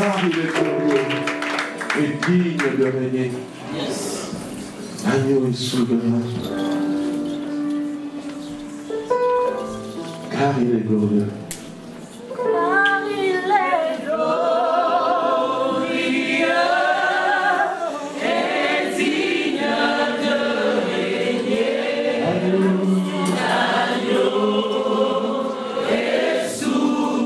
car il est glorieux et digne de régner. Agneau et souverain. Car il est glorieux. Car il est glorieux et digne de régner. Agneau et souverain.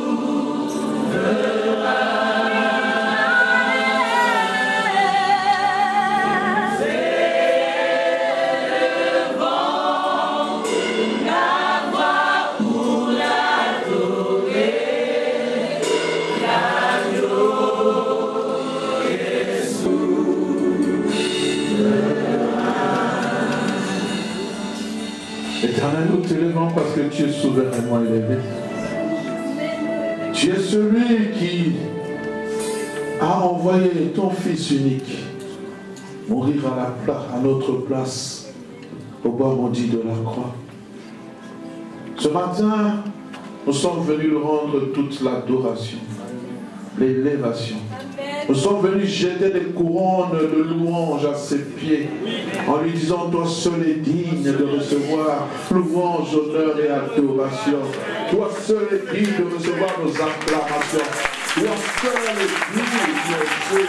Éternel, nous t'élevons parce que tu es souverainement élevé. Tu es celui qui a envoyé ton Fils unique mourir à notre place au bord maudit de la croix. Ce matin, nous sommes venus lui rendre toute l'adoration, l'élévation. Nous sommes venus jeter des couronnes de louange à ses pieds en lui disant, toi seul est digne de recevoir louange, honneur et adoration. Toi seul est digne de recevoir nos acclamations. Toi seul est digne de Dieu.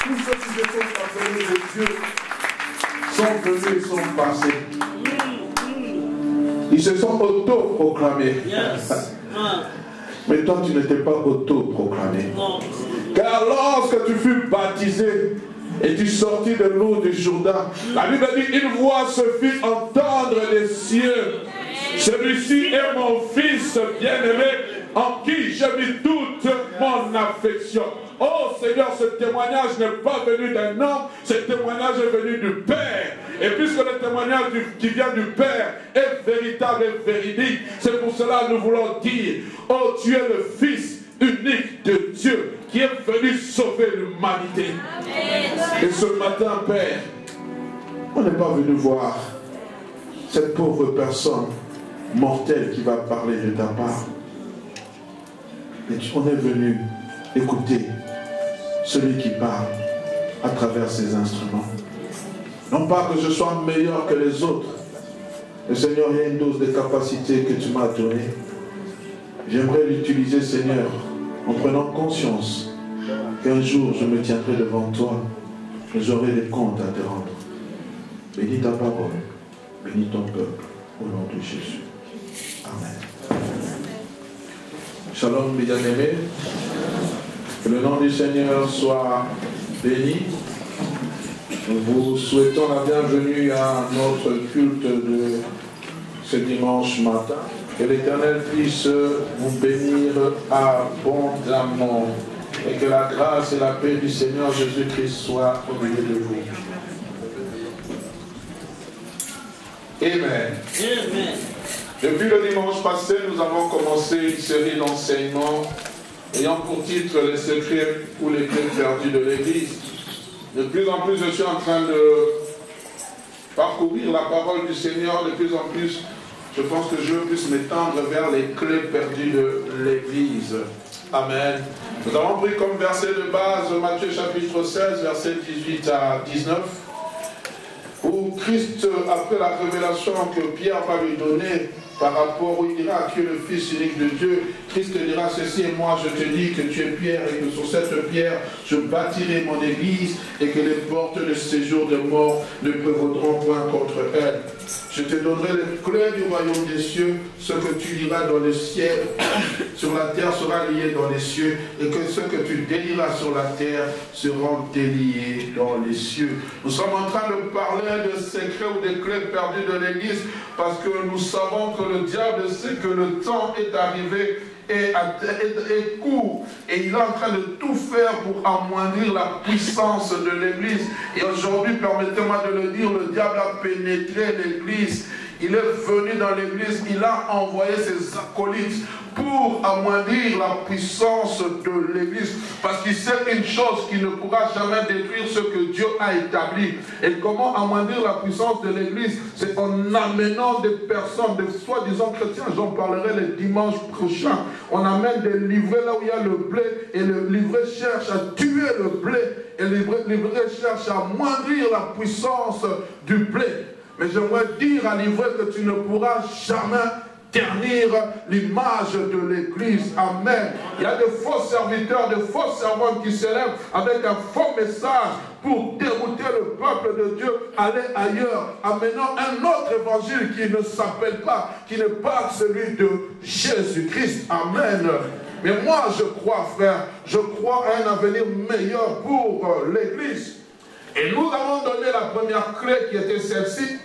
Tous ceux qui se sont appelés de Dieu sont venus et sont passés. Ils se sont auto-proclamés. Yes. Mais toi, tu n'étais pas auto-proclamé. Car lorsque tu fus baptisé et tu sortis de l'eau du Jourdain, la Bible dit, une voix se fit entendre des cieux. Celui-ci est mon Fils bien-aimé, en qui j'ai mis toute mon affection. Oh Seigneur, ce témoignage n'est pas venu d'un homme, ce témoignage est venu du Père. Et puisque le témoignage qui vient du Père est véritable et véridique, c'est pour cela que nous voulons dire, oh tu es le Fils unique de Dieu qui est venu sauver l'humanité. Et ce matin, Père, on n'est pas venu voir cette pauvre personne mortelle qui va parler de ta part. Mais on est venu écouter celui qui parle à travers ses instruments. Non pas que je sois meilleur que les autres, mais Seigneur, il y a une dose de capacité que tu m'as donnée. J'aimerais l'utiliser, Seigneur, en prenant conscience qu'un jour je me tiendrai devant toi et j'aurai des comptes à te rendre. Bénis ta parole, bénis ton peuple, au nom de Jésus. Amen. Shalom, bien-aimés. Que le nom du Seigneur soit béni. Nous vous souhaitons la bienvenue à notre culte de ce dimanche matin. Que l'Éternel puisse vous bénir abondamment. Et que la grâce et la paix du Seigneur Jésus-Christ soient au milieu de vous. Amen. Amen. Depuis le dimanche passé, nous avons commencé une série d'enseignements ayant pour titre les secrets ou les clés perdues de l'Église. De plus en plus, je suis en train de parcourir la parole du Seigneur. De plus en plus, je pense que je puisse m'étendre vers les clés perdues de l'Église. Amen. Nous avons pris comme verset de base Matthieu chapitre 16, versets 18 à 19, où Christ, après la révélation que Pierre va lui donner, par rapport où il dira tu es le Fils unique de Dieu, Christ dira ceci, et moi je te dis que tu es Pierre, et que sur cette pierre je bâtirai mon église, et que les portes de séjour de mort ne prévaudront point contre elle. Je te donnerai les clés du royaume des cieux, ce que tu liras dans le ciel, sur la terre sera lié dans les cieux, et que ce que tu délieras sur la terre seront déliés dans les cieux. Nous sommes en train de parler de secrets ou des clés perdues de l'église, parce que nous savons que le diable sait que le temps est arrivé et court, et il est en train de tout faire pour amoindrir la puissance de l'église. Et aujourd'hui, permettez-moi de le dire, le diable a pénétré l'église. Il est venu dans l'église, il a envoyé ses acolytes pour amoindrir la puissance de l'église. Parce qu'il sait une chose, qu'il ne pourra jamais détruire ce que Dieu a établi. Et comment amoindrir la puissance de l'église? C'est en amenant des personnes, des soi-disant chrétiens, j'en parlerai le dimanche prochain. On amène des livrets là où il y a le blé, et le livret cherche à tuer le blé, et le livret cherche à amoindrir la puissance du blé. Mais j'aimerais dire à l'ivraie que tu ne pourras jamais ternir l'image de l'Église. Amen. Il y a de faux serviteurs, de fausses servantes qui s'élèvent avec un faux message pour dérouter le peuple de Dieu, aller ailleurs, amenant un autre évangile qui ne s'appelle pas, qui n'est pas celui de Jésus-Christ. Amen. Mais moi, je crois, frère, je crois à un avenir meilleur pour l'Église. Et nous avons donné la première clé qui était celle-ci.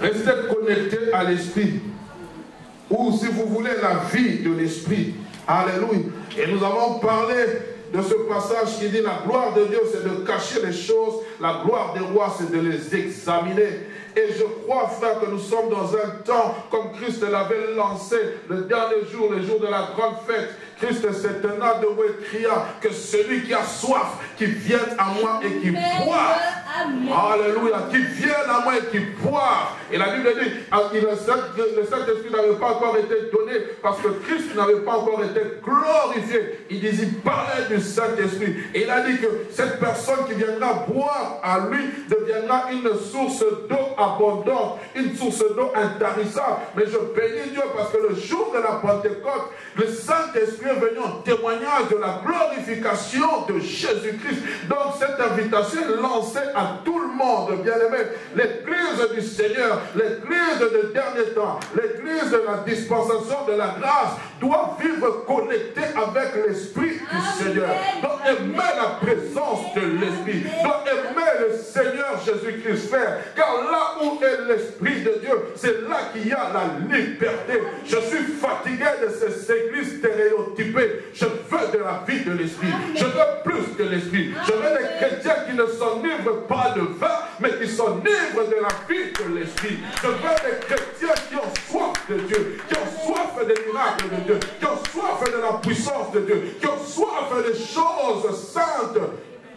Restez connectés à l'Esprit. Ou si vous voulez, la vie de l'Esprit. Alléluia. Et nous avons parlé de ce passage qui dit la gloire de Dieu, c'est de cacher les choses. La gloire des rois, c'est de les examiner. Et je crois, frère, que nous sommes dans un temps, comme Christ l'avait lancé le dernier jour, le jour de la grande fête. Christ s'est tenu debout et cria que celui qui a soif, qui vienne à moi et qui boive. Alléluia. Qui vienne à moi et qui boive. Et la Bible dit, le Saint-Esprit n'avait pas encore été donné parce que Christ n'avait pas encore été glorifié. Il disait, il parlait du Saint-Esprit. Et il a dit que cette personne qui viendra boire à lui deviendra une source d'eau abondante, une source d'eau intarissable. Mais je bénis Dieu parce que le jour de la Pentecôte, le Saint-Esprit est venu en témoignage de la glorification de Jésus-Christ. Donc cette invitation est lancée à tout le monde, bien aimé. L'église du Seigneur, l'église de dernier temps, l'église de la dispensation de la grâce doit vivre connectée avec l'Esprit du Seigneur. Doit aimer la présence de l'Esprit. Doit aimer le Seigneur Jésus-Christ, frère. Car là où est l'Esprit de Dieu, c'est là qu'il y a la liberté. Je suis fatigué de ces églises stéréotypées. Je veux de la vie de l'Esprit. Je veux plus de l'Esprit. Je veux des chrétiens qui ne s'enivrent pas de vin, mais qui s'enivrent de la vie de l'Esprit. Je veux des chrétiens qui ont soif de Dieu, qui ont soif des miracles de Dieu, qui ont soif de la puissance de Dieu, qui ont soif des choses saintes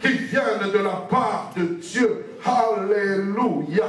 qui viennent de la part de Dieu. Alléluia.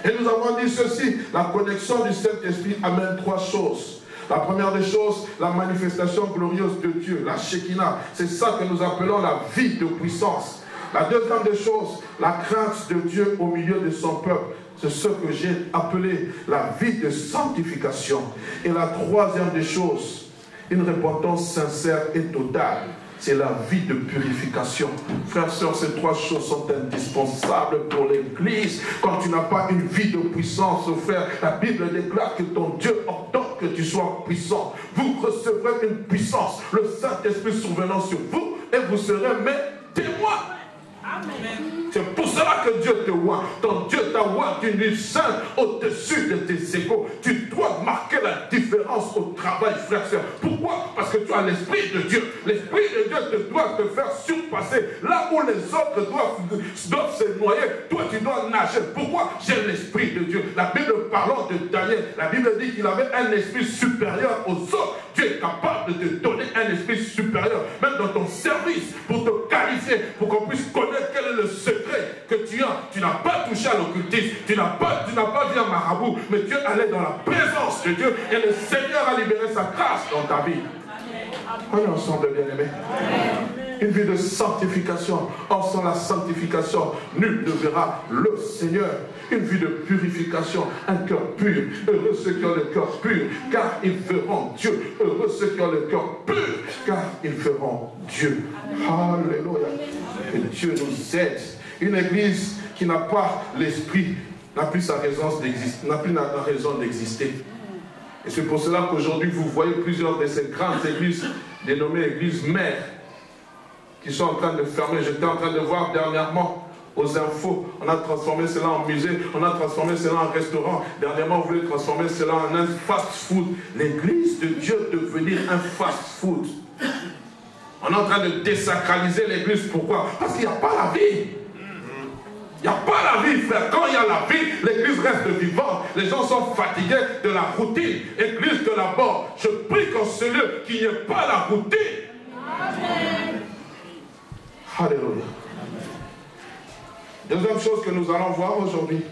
Et nous avons dit ceci, la connexion du Saint-Esprit amène trois choses. La première des choses, la manifestation glorieuse de Dieu, la Shekinah. C'est ça que nous appelons la vie de puissance. La deuxième des choses, la crainte de Dieu au milieu de son peuple. C'est ce que j'ai appelé la vie de sanctification. Et la troisième des choses, une repentance sincère et totale. C'est la vie de purification. Frères, sœurs, ces trois choses sont indispensables pour l'Église. Quand tu n'as pas une vie de puissance, frère, la Bible déclare que ton Dieu ordonne que tu sois puissant. Vous recevrez une puissance, le Saint-Esprit survenant sur vous, et vous serez mes témoins. C'est pour ça cela que Dieu te voit. Ton Dieu t'a voit d'une vie sainte au-dessus de tes égaux. Tu dois marquer la différence au travail, frère, sœur. Pourquoi? Parce que tu as l'Esprit de Dieu. L'Esprit de Dieu doit te faire surpasser. Là où les autres doivent se noyer, toi tu dois nager. Pourquoi? J'ai l'Esprit de Dieu. La Bible parlant de Daniel, la Bible dit qu'il avait un esprit supérieur aux autres. Dieu est capable de te donner un esprit supérieur, même dans ton service, pour te qualifier, pour qu'on puisse connaître quel est le secret que tu as. Tu n'as pas touché à l'occultisme, tu n'as pas vu un marabout, mais tu es allé dans la présence de Dieu et le Seigneur a libéré sa grâce dans ta vie. On est ensemble, bien-aimés. Une vie de sanctification. Or, sans la sanctification, nul ne verra le Seigneur. Une vie de purification, un cœur pur. Heureux ceux qui ont le cœur pur, car ils verront Dieu. Heureux ceux qui ont le cœur pur, car ils verront Dieu. Alléluia. Que Dieu nous aide. Une église qui n'a pas l'esprit n'a plus sa raison d'exister, n'a plus la raison d'exister. Et c'est pour cela qu'aujourd'hui vous voyez plusieurs de ces grandes églises dénommées églises mères qui sont en train de fermer. J'étais en train de voir dernièrement aux infos, on a transformé cela en musée, on a transformé cela en restaurant. Dernièrement, on voulait transformer cela en un fast-food. L'église de Dieu devenir un fast-food. On est en train de désacraliser l'église. Pourquoi? Parce qu'il n'y a pas la vie. Il n'y a pas la vie, frère. Quand il y a la vie, l'église reste vivante. Les gens sont fatigués de la routine. Église de la mort. Je prie qu'en ce lieu, qu'il n'y ait pas la routine. Amen. Alléluia. Deuxième chose que nous allons voir aujourd'hui,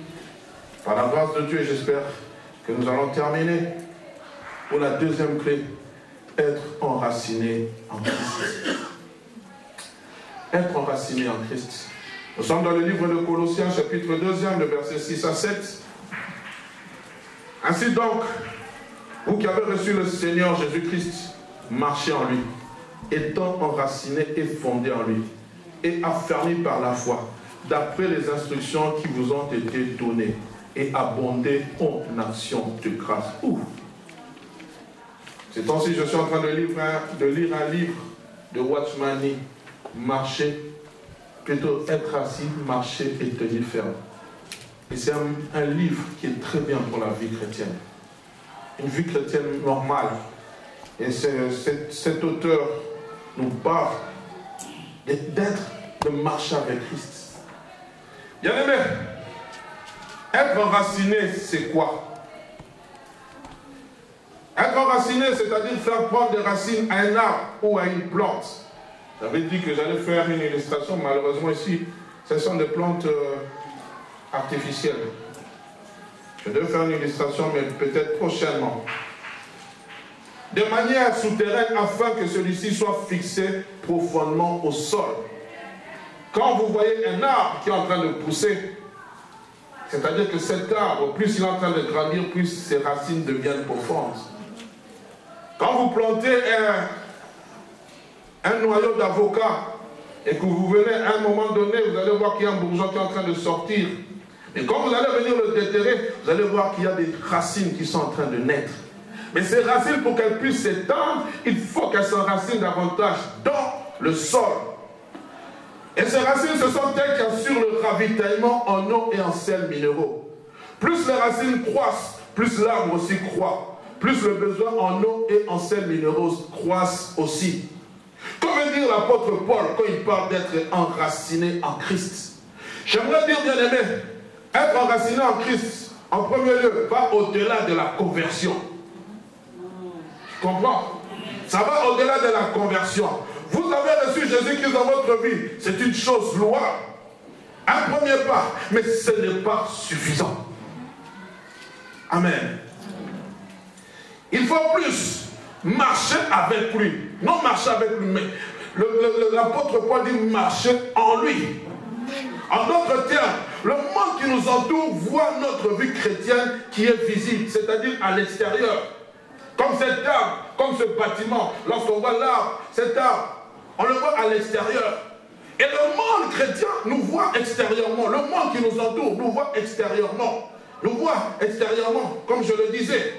par la grâce de Dieu, j'espère que nous allons terminer. Pour la deuxième clé, être enraciné en Christ. Être enraciné en Christ. Nous sommes dans le livre de Colossiens, chapitre 2, le verset 6 à 7. Ainsi donc, vous qui avez reçu le Seigneur Jésus-Christ, marchez en lui, étant enracinés et fondés en lui, et affermis par la foi, d'après les instructions qui vous ont été données, et abondez en action de grâce. Ouh. C'est temps-ci, je suis en train de lire un livre de Watchman Nee, marcher, plutôt être assis, marcher et tenir ferme. Et c'est un livre qui est très bien pour la vie chrétienne. Une vie chrétienne normale. Et cet auteur nous parle de marcher avec Christ. Bien aimé, être enraciné, c'est quoi? Être enraciné, c'est-à-dire faire prendre des racines à un arbre ou à une plante. J'avais dit que j'allais faire une illustration, malheureusement ici, ce sont des plantes artificielles. Je devais faire une illustration, mais peut-être prochainement. De manière souterraine, afin que celui-ci soit fixé profondément au sol. Quand vous voyez un arbre qui est en train de pousser, c'est-à-dire que cet arbre, plus il est en train de grandir, plus ses racines deviennent profondes. Quand vous plantez un noyau d'avocat et que vous venez à un moment donné, vous allez voir qu'il y a un bourgeon qui est en train de sortir. Et quand vous allez venir le déterrer, vous allez voir qu'il y a des racines qui sont en train de naître. Mais ces racines, pour qu'elles puissent s'étendre, il faut qu'elles s'enracinent davantage dans le sol. Et ces racines, ce sont elles qui assurent le ravitaillement en eau et en sels minéraux. Plus les racines croissent, plus l'arbre aussi croît. Plus le besoin en eau et en sels minéraux croissent aussi. Que veut dire l'apôtre Paul quand il parle d'être enraciné en Christ? J'aimerais dire, bien aimé, être enraciné en Christ, en premier lieu, va au-delà de la conversion. Tu comprends? Ça va au-delà de la conversion. Vous avez reçu Jésus-Christ dans votre vie, c'est une chose louable. Un premier pas, mais ce n'est pas suffisant. Amen. Il faut plus marcher avec lui. Non marcher avec lui, mais l'apôtre Paul dit marcher en lui. En d'autres termes, le monde qui nous entoure voit notre vie chrétienne qui est visible, c'est-à-dire à l'extérieur. Comme cet arbre, comme ce bâtiment, lorsqu'on voit l'arbre, cet arbre, on le voit à l'extérieur. Et le monde chrétien nous voit extérieurement. Le monde qui nous entoure nous voit extérieurement. Nous voit extérieurement, comme je le disais.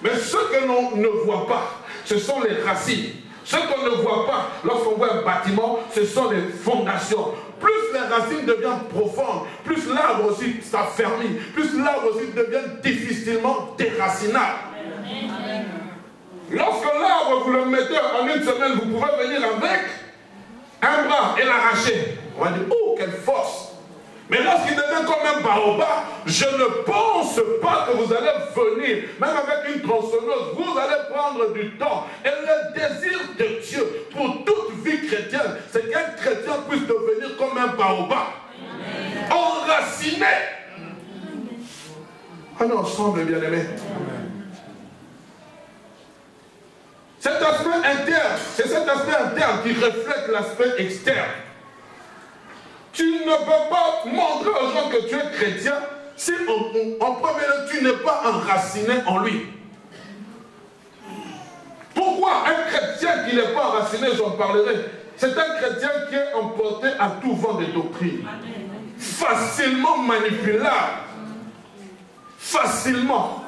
Mais ce que l'on ne voit pas, ce sont les racines. Ce qu'on ne voit pas lorsqu'on voit un bâtiment, ce sont les fondations. Plus les la racine devient profonde, plus l'arbre aussi s'affermit, plus l'arbre aussi devient difficilement déracinable. Lorsque l'arbre, vous le mettez en une semaine, vous pouvez venir avec un bras et l'arracher. On va dire, oh, quelle force! Mais lorsqu'il devient comme un baobab, je ne pense pas que vous allez venir, même avec une tronçonneuse, vous allez prendre du temps. Et le désir de Dieu pour toute vie chrétienne, c'est qu'un chrétien puisse devenir comme un baobab, enraciné. On est ensemble, bien-aimés. Cet aspect interne, c'est cet aspect interne qui reflète l'aspect externe. Tu ne peux pas montrer aux gens que tu es chrétien si en premier lieu tu n'es pas enraciné en lui. Pourquoi un chrétien qui n'est pas enraciné, j'en parlerai, c'est un chrétien qui est emporté à tout vent des doctrines. Facilement manipulable. Facilement.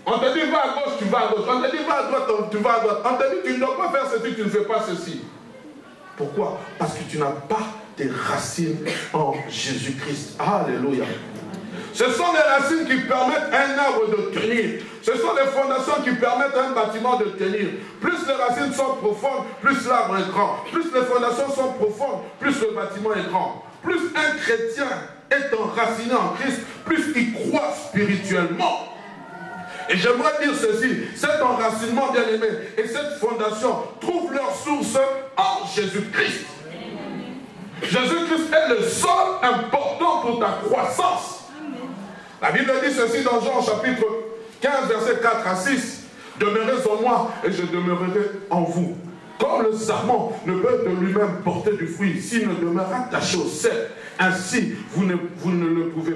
On te dit va à gauche, tu vas à gauche. On te dit va à droite, tu vas à droite. On te dit tu ne dois pas faire ceci, tu ne fais pas ceci. Pourquoi? Parce que tu n'as pas des racines en Jésus-Christ. Alléluia. Ce sont les racines qui permettent à un arbre de tenir. Ce sont les fondations qui permettent à un bâtiment de tenir. Plus les racines sont profondes, plus l'arbre est grand. Plus les fondations sont profondes, plus le bâtiment est grand. Plus un chrétien est enraciné en Christ, plus il croit spirituellement. Et j'aimerais dire ceci, cet enracinement bien-aimé et cette fondation trouvent leur source en Jésus-Christ. Jésus-Christ est le seul important pour ta croissance. La Bible dit ceci dans Jean chapitre 15, versets 4 à 6. Demeurez en moi et je demeurerai en vous. Comme le sarment ne peut de lui-même porter du fruit s'il ne demeure attaché au cep, ainsi vous ne le pouvez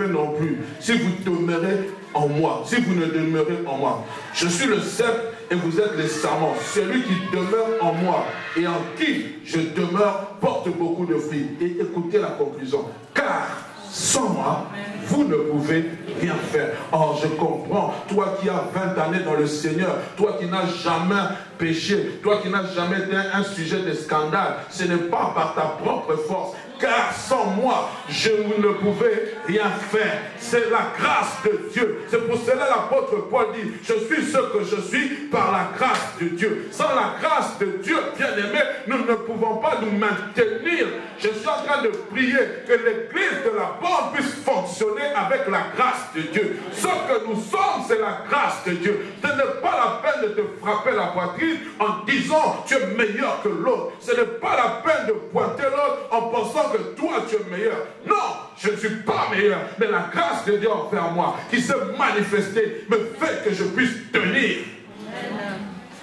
non plus si vous demeurez en moi, si vous ne demeurez en moi. Je suis le cep et vous êtes les sarments. Celui qui demeure en moi et en qui je demeure porte beaucoup de fruits. Et écoutez la conclusion. Car sans moi, vous ne pouvez rien faire. Or, je comprends, toi qui as 20 années dans le Seigneur, toi qui n'as jamais péché, toi qui n'as jamais été un sujet de scandale, ce n'est pas par ta propre force. Car sans moi, je ne pouvais rien faire. C'est la grâce de Dieu. C'est pour cela l'apôtre Paul dit, je suis ce que je suis par la grâce de Dieu. Sans la grâce de Dieu, bien-aimé, nous ne pouvons pas nous maintenir. Je suis en train de prier que l'église de la bande puisse fonctionner avec la grâce de Dieu. Ce que nous sommes, c'est la grâce de Dieu. Ce n'est pas la peine de te frapper la poitrine en disant tu es meilleur que l'autre. Ce n'est pas la peine de pointer l'autre en pensant que toi tu es meilleur. Non, je ne suis pas meilleur, mais la grâce de Dieu envers moi qui s'est manifestée me fait que je puisse tenir.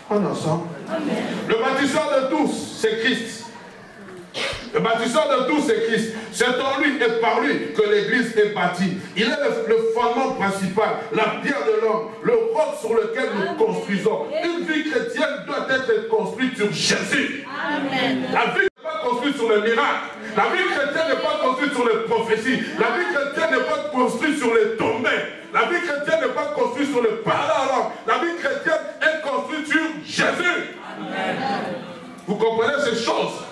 On est ensemble. Le bâtisseur de tous, c'est Christ. Le bâtisseur de tous, c'est Christ. C'est en lui et par lui que l'église est bâtie. Il est le fondement principal, la pierre de l'homme, le roc sur lequel nous construisons. Une vie chrétienne doit être construite sur Jésus. Amen. La vie n'est pas construite sur les miracles. La vie chrétienne n'est pas construite sur les prophéties. La vie chrétienne n'est pas construite sur les tombées. La vie chrétienne n'est pas construite sur les paroles. La vie chrétienne est construite sur Jésus. Amen. Vous comprenez ces choses?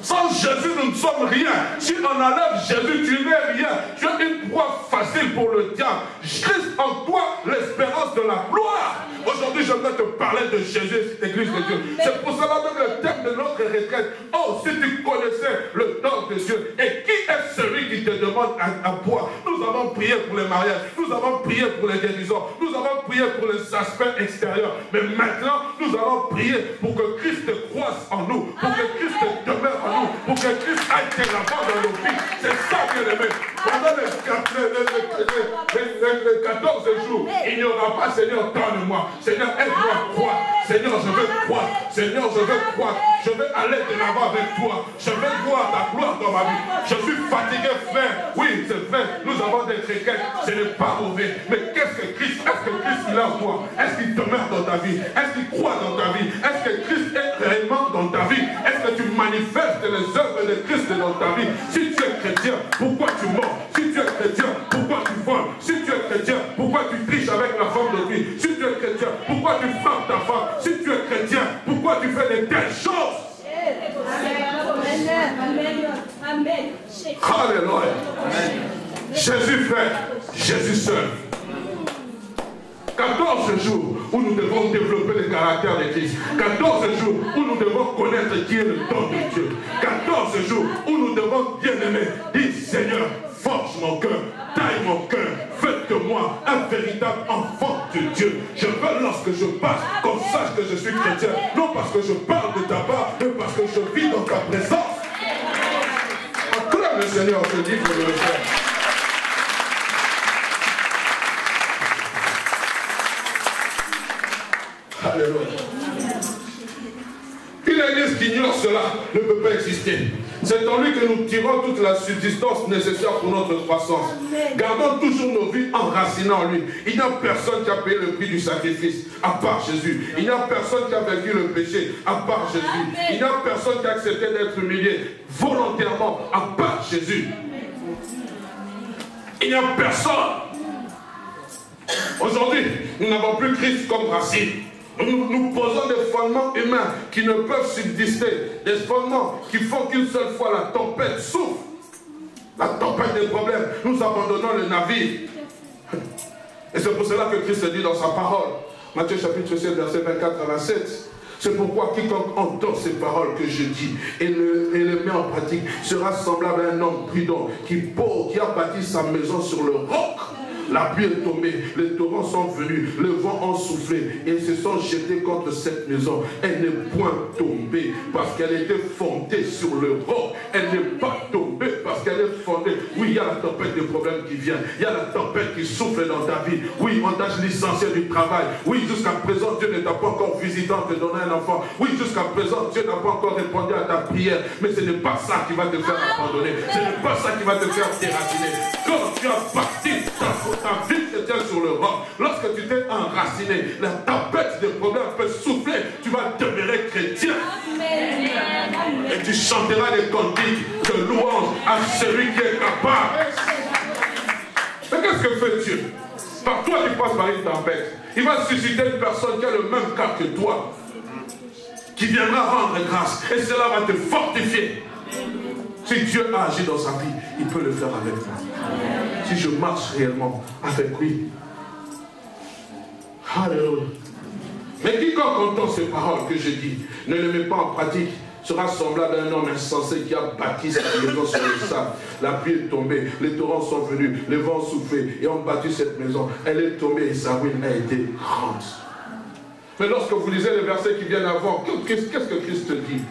Sans Jésus, nous ne sommes rien. Si on enlève Jésus, tu n'es rien. Tu es une proie facile pour le diable. Christ en toi, l'espérance de la gloire. Aujourd'hui, je vais te parler de Jésus, cette église de Dieu. C'est pour cela même le thème de notre retraite. Oh, si tu connaissais le don de Dieu. Et qui est celui qui te demande à boire? Nous avons prié pour les mariages. Nous avons prié pour les guérisons. Nous avons prié pour les aspects extérieurs. Mais maintenant, nous allons prier pour que Christ croisse en nous. Pour que Christ demeure en nous. Pour que Christ aille de l'avant dans nos vies. C'est ça, bien aimé. Pendant les 14 jours, il n'y aura pas, Seigneur, donne-moi. Seigneur, aide-moi à croire. Seigneur, je veux croire. Seigneur, je veux croire. Je veux aller de l'avant avec toi. Je veux voir ta gloire dans ma vie. Je suis fatigué, frère. Oui, c'est vrai. Nous avons des requêtes. Ce n'est pas mauvais. Mais qu'est-ce que Christ, est-ce que Christ il est en toi? Est-ce qu'il demeure dans ta vie? Est-ce qu'il croit dans ta vie? Est-ce que Christ est réellement dans ta vie? Est-ce que tu manifestes les œuvres de Christ dans ta vie? Si tu es chrétien, pourquoi tu mens? Si tu es chrétien, pourquoi tu voles? Si tu es chrétien, pourquoi tu triches avec la femme de vie? Si tu es chrétien, pourquoi tu frappes ta femme? Si tu es chrétien, pourquoi tu fais de telles choses? Amen. Alléluia. Jésus frère, Jésus seul. 14 jours où nous devons développer le caractère de Christ. 14 jours où nous devons connaître qui est le don de Dieu. 14 jours où nous devons bien aimer. Dis Seigneur, forge mon cœur, taille mon cœur, faites de moi un véritable enfant de Dieu. Je veux lorsque je passe qu'on sache que je suis chrétien. Non parce que je parle de ta part, mais parce que je vis dans ta présence. Acclame le Seigneur, je dis que je le fais. Alléluia. Une église qui ignore cela ne peut pas exister. C'est en lui que nous tirons toute la subsistance nécessaire pour notre croissance. Gardons toujours nos vies enracinées en lui. Il n'y a personne qui a payé le prix du sacrifice, à part Jésus. Il n'y a personne qui a vaincu le péché, à part Jésus. Il n'y a personne qui a accepté d'être humilié volontairement, à part Jésus. Il n'y a personne. Aujourd'hui, nous n'avons plus Christ comme racine. Nous posons des fondements humains qui ne peuvent subsister, des fondements qui font qu'une seule fois la tempête souffle, la tempête des problèmes, nous abandonnons le navire. Et c'est pour cela que Christ dit dans sa parole, Matthieu chapitre 7, verset 24 à 27, c'est pourquoi quiconque entend ces paroles que je dis et les met en pratique sera semblable à un homme prudent qui a bâti sa maison sur le roc. La pluie est tombée, les torrents sont venus, le vent a soufflé et se sont jetés contre cette maison. Elle n'est point tombée parce qu'elle était fondée sur le roc. Elle n'est pas tombée parce qu'elle est fondée. Oui, il y a la tempête des problèmes qui vient. Il y a la tempête qui souffle dans ta vie. Oui, on t'a licencié du travail. Oui, jusqu'à présent, Dieu ne t'a pas encore visité en te donnant un enfant. Oui, jusqu'à présent, Dieu n'a pas encore répondu à ta prière. Mais ce n'est pas ça qui va te faire abandonner. Ce n'est pas ça qui va te faire déraciner. Quand tu as parti ta vie se tient sur le roc. Lorsque tu t'es enraciné, la tempête des problèmes peut souffler. Tu vas demeurer chrétien. Et tu chanteras des cantiques de louange à celui qui est capable. Mais qu'est-ce que fait Dieu? Par toi, tu passes par une tempête. Il va susciter une personne qui a le même cas que toi, qui viendra rendre grâce. Et cela va te fortifier. Si Dieu a agi dans sa vie, il peut le faire avec moi. Si je marche réellement avec lui. Alléluia. Mais quiconque entend ces paroles que je dis, ne les met pas en pratique, sera semblable à un homme insensé qui a bâti sa maison sur le sable. La pluie est tombée, les torrents sont venus, les vents ont soufflé et ont battu cette maison. Elle est tombée et sa ruine a été grande. Mais lorsque vous lisez les versets qui viennent avant, qu'est-ce que Christ dit?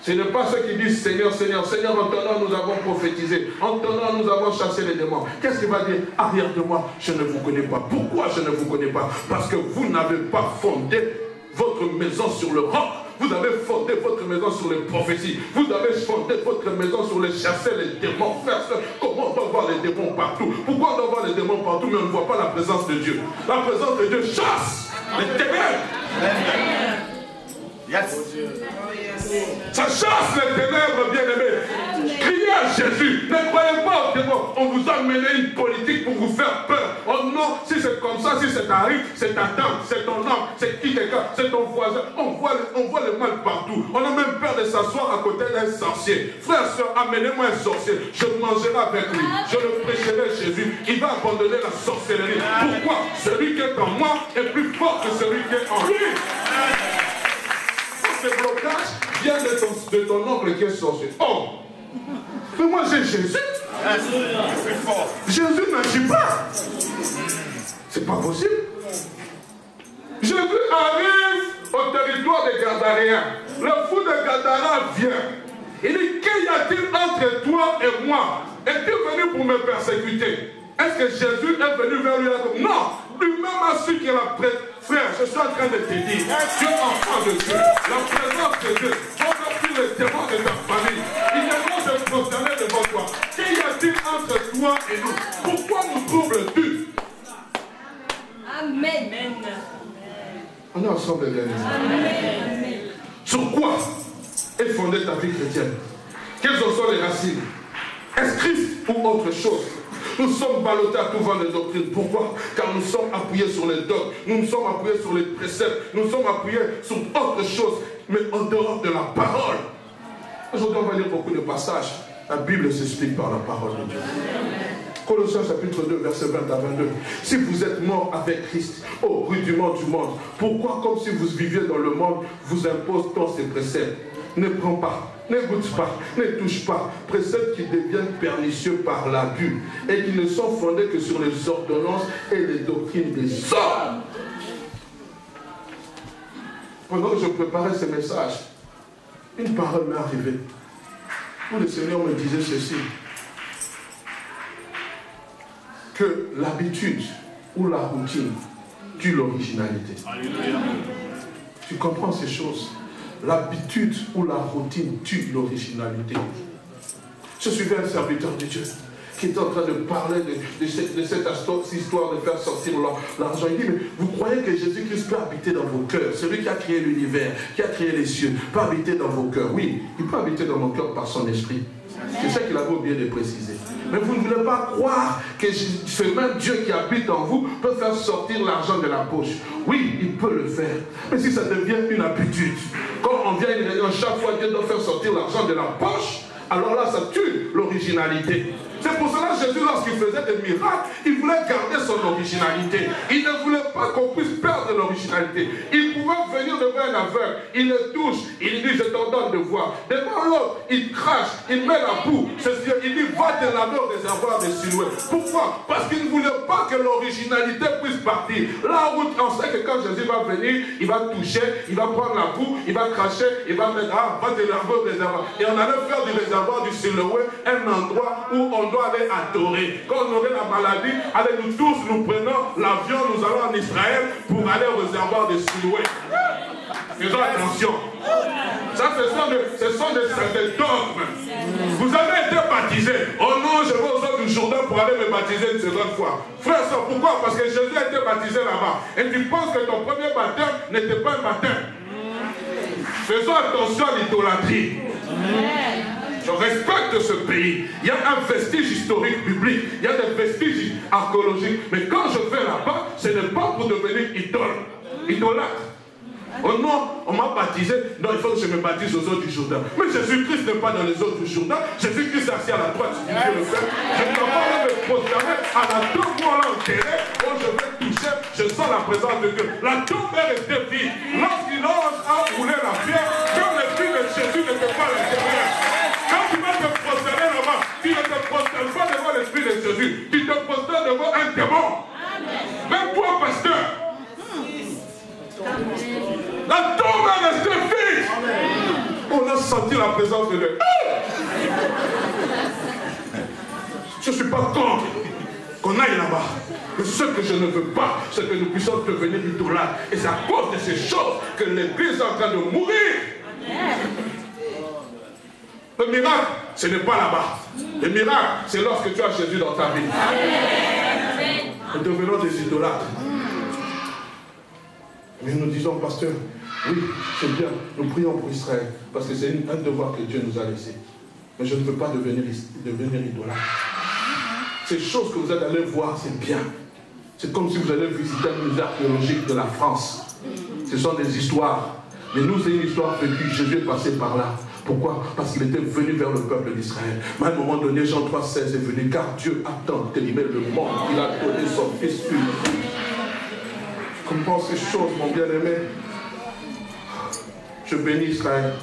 Ce n'est pas ceux qui disent Seigneur, Seigneur, Seigneur, en ton nom nous avons prophétisé, en ton nom nous avons chassé les démons. Qu'est-ce qu'il va dire? Arrière de moi, je ne vous connais pas. Pourquoi je ne vous connais pas? Parce que vous n'avez pas fondé votre maison sur le roc. Vous avez fondé votre maison sur les prophéties. Vous avez fondé votre maison sur les chasser les démons. Comment on doit voir les démons partout? Pourquoi on doit voir les démons partout mais on ne voit pas la présence de Dieu? La présence de Dieu chasse les ténèbres. Yes. Ça chasse les ténèbres, bien-aimés. Criez à Jésus. Ne croyez pas aux démons. On vous a mené une politique pour vous faire peur. Oh non, si c'est comme ça, si c'est ta rive, c'est ta tante, c'est ton homme, c'est qui quelqu'un, c'est ton voisin. On voit le mal partout. On a même peur de s'asseoir à côté d'un sorcier. Frère, soeur, amenez-moi un sorcier. Je mangerai avec lui. Je le prêcherai Jésus. Il va abandonner la sorcellerie. Pourquoi? Celui qui est en moi est plus fort que celui qui est en lui. Ce blocage vient de ton oncle qui est sorcier. Oh, mais moi j'ai Jésus. Jésus n'agit pas. C'est pas possible. Jésus arrive au territoire des Gadaréens. Le fou de Gadara vient. Il dit, qu'y a-t-il entre toi et moi? Es-tu venu pour me persécuter? Est-ce que Jésus est venu vers lui? Non, lui-même a su qu'il a prêté. Frère, je suis en train de te dire, tu es enfant de Dieu, la présence de Dieu, on les démons de ta famille, il est bon de prosterner devant toi. Qu'y a-t-il entre toi et nous? Pourquoi nous troubles-tu? Amen. On est ensemble, les amis. Amen. Sur quoi est fondée ta vie chrétienne? Quelles en sont les racines? Est-ce Christ ou autre chose? Nous sommes ballottés à tout vent de doctrine. Pourquoi? Car nous sommes appuyés sur les dogmes, nous sommes appuyés sur les préceptes, nous sommes appuyés sur autre chose, mais en dehors de la parole. Aujourd'hui, on va lire beaucoup de passages. La Bible s'explique par la parole de Dieu. Colossiens chapitre 2, verset 20 à 22. Si vous êtes mort avec Christ, au rudiment du monde, pourquoi, comme si vous viviez dans le monde, vous impose tant ces préceptes? Ne prends pas, ne goûte pas, ne touche pas. Préceptes qui deviennent pernicieux par l'abus et qui ne sont fondés que sur les ordonnances et les doctrines des hommes. Pendant que je préparais ce message, une parole m'est arrivée. Où le Seigneur me disait ceci, que l'habitude ou la routine tue l'originalité. Tu comprends ces choses? L'habitude ou la routine tue l'originalité. Je suivais un serviteur de Dieu qui était en train de parler de cette histoire de faire sortir l'argent. Il dit, mais vous croyez que Jésus-Christ peut habiter dans vos cœurs? Celui qui a créé l'univers, qui a créé les cieux, peut habiter dans vos cœurs? Oui, il peut habiter dans mon cœur par son esprit. C'est ça qu'il avait oublié de préciser. Mais vous ne voulez pas croire que ce même Dieu qui habite en vous peut faire sortir l'argent de la poche. Oui, il peut le faire. Mais si ça devient une habitude, quand on vient à une réunion, chaque fois Dieu doit faire sortir l'argent de la poche, alors là, ça tue l'originalité. C'est pour cela que Jésus, lorsqu'il faisait des miracles, il voulait garder son originalité. Il ne voulait pas qu'on puisse perdre l'originalité. Il pouvait venir devant un aveugle, il le touche, il dit, je t'ordonne de voir. Devant l'autre, il crache, il met la boue. Il dit, va te laver au réservoir des Siloué. Pourquoi? Parce qu'il ne voulait pas que l'originalité puisse partir. Là où on sait que quand Jésus va venir, il va toucher, il va prendre la boue, il va cracher, il va mettre, va te laver au réservoir. Et on allait faire du réservoir du Siloué un endroit où on doit aller adorer. Quand on aurait la maladie, allez, nous tous, nous prenons l'avion, nous allons en Israël pour aller au réservoir de Siloué. Faisons attention. Ça, ce sont des dogmes. Vous avez été baptisé. Oh non, je vais aux eaux du Jourdain pour aller me baptiser une seconde fois. Frère, ça, pourquoi? Parce que Jésus a été baptisé là-bas. Et tu penses que ton premier baptême n'était pas un baptême. Faisons attention à l'idolâtrie. Je respecte ce pays. Il y a un vestige historique biblique. Il y a des vestiges archéologiques. Mais quand je vais là-bas, ce n'est pas pour devenir idolâtre. Oh non, on m'a baptisé. Non, il faut que je me baptise aux eaux du Jourdain. Mais Jésus-Christ n'est pas dans les eaux du Jourdain. Jésus-Christ est assis à la droite du Dieu le Père. Je ne dois pas me prosterner à la tombe où on l'a enterré. Quand je vais toucher, je sens la présence de Dieu. La tombe est restée vide. Lorsqu'il a roulé la pierre, comme l'esprit de Jésus n'était pas à l'intérieur. Quand tu vas te prosterner là-bas, tu ne te prosternes pas devant l'esprit de Jésus. Tu te prosternes devant un démon. Même toi, pasteur. La tombe est restée vide. On a senti la présence de Dieu. Je ne suis pas contre qu'on aille là-bas. Mais ce que je ne veux pas, c'est que nous puissions devenir idolâtres. Et c'est à cause de ces choses que l'Église est en train de mourir. Le miracle, ce n'est pas là-bas. Le miracle, c'est lorsque tu as Jésus dans ta vie. Nous devenons des idolâtres. Mais nous disons, pasteur, oui, c'est bien, nous prions pour Israël, parce que c'est un devoir que Dieu nous a laissé. Mais je ne veux pas devenir idolâtre. Ces choses que vous êtes allés voir, c'est bien. C'est comme si vous allez visiter un musée archéologique de la France. Ce sont des histoires. Mais nous, c'est une histoire vécue. Jésus est passé par là. Pourquoi? Parce qu'il était venu vers le peuple d'Israël. Mais à un moment donné, Jean 3,16 est venu, car Dieu a tant aimé le monde qu'il a donné son Fils unique. Comprends ces choses, mon bien-aimé. Je bénis Israël,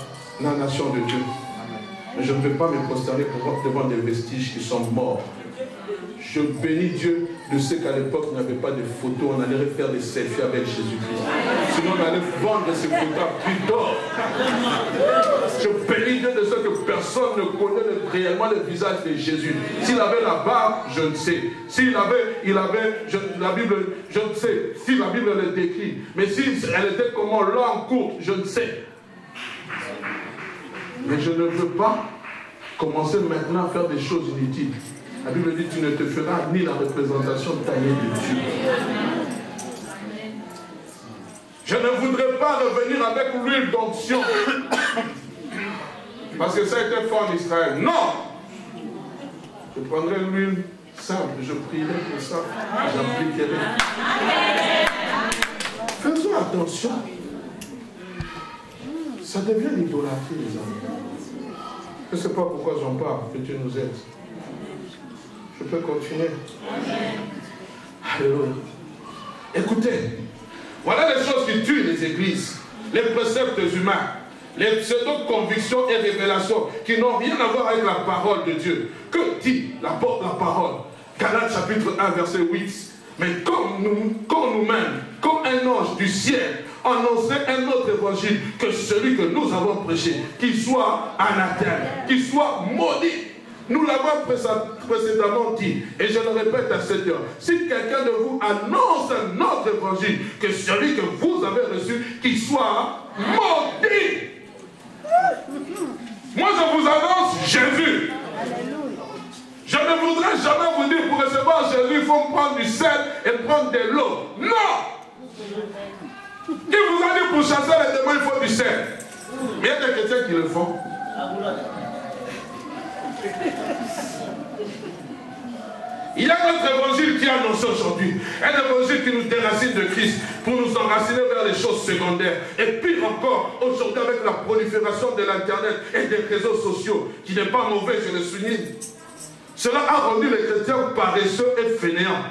la nation de Dieu. Mais je ne vais pas me prosterner devant des vestiges qui sont morts. Je bénis Dieu de ce qu'à l'époque, il n'y avait pas de photos. On allait faire des selfies avec Jésus-Christ. Sinon, on allait vendre ces photos à prix d'or. Je bénis Dieu de ce que personne ne connaît réellement le visage de Jésus. S'il avait la barbe, je ne sais. S'il avait, la Bible, je ne sais. Si la Bible le décrit. Mais si elle était comment longue, courte, je ne sais. Mais je ne veux pas commencer maintenant à faire des choses inutiles. La Bible dit, tu ne te feras ni la représentation taillée de Dieu. Je ne voudrais pas revenir avec l'huile d'onction. Parce que ça a été fait en Israël. Non! Je prendrai l'huile simple, je prierai pour ça, j'appliquerai. Faisons attention. Ça devient l'idolâtrie, les amis. Je ne sais pas pourquoi j'en parle, que Dieu nous aide. Je peux continuer. Alléluia. Écoutez, voilà les choses qui tuent les églises, les préceptes humains, les pseudo-convictions et révélations qui n'ont rien à voir avec la parole de Dieu. Que dit la parole? Galates chapitre 1, verset 8. Mais comme nous-mêmes, comme un ange du ciel, annonçait un autre évangile que celui que nous avons prêché, qu'il soit anathème, qu'il soit maudit. Nous l'avons précédemment dit, et je le répète à cette heure, si quelqu'un de vous annonce un autre évangile que celui que vous avez reçu, qu'il soit maudit. Moi je vous annonce Jésus. Je ne voudrais jamais vous dire pour recevoir Jésus, il faut prendre du sel et prendre de l'eau. Non! Qui vous a dit pour chasser les démons, il faut du sel? Mais il y a des chrétiens qui le font. Il y a notre évangile qui est annoncé aujourd'hui. Un évangile qui nous déracine de Christ pour nous enraciner vers les choses secondaires. Et pire encore, aujourd'hui avec la prolifération de l'Internet et des réseaux sociaux, qui n'est pas mauvais, je le souligne. Cela a rendu les chrétiens paresseux et fainéants.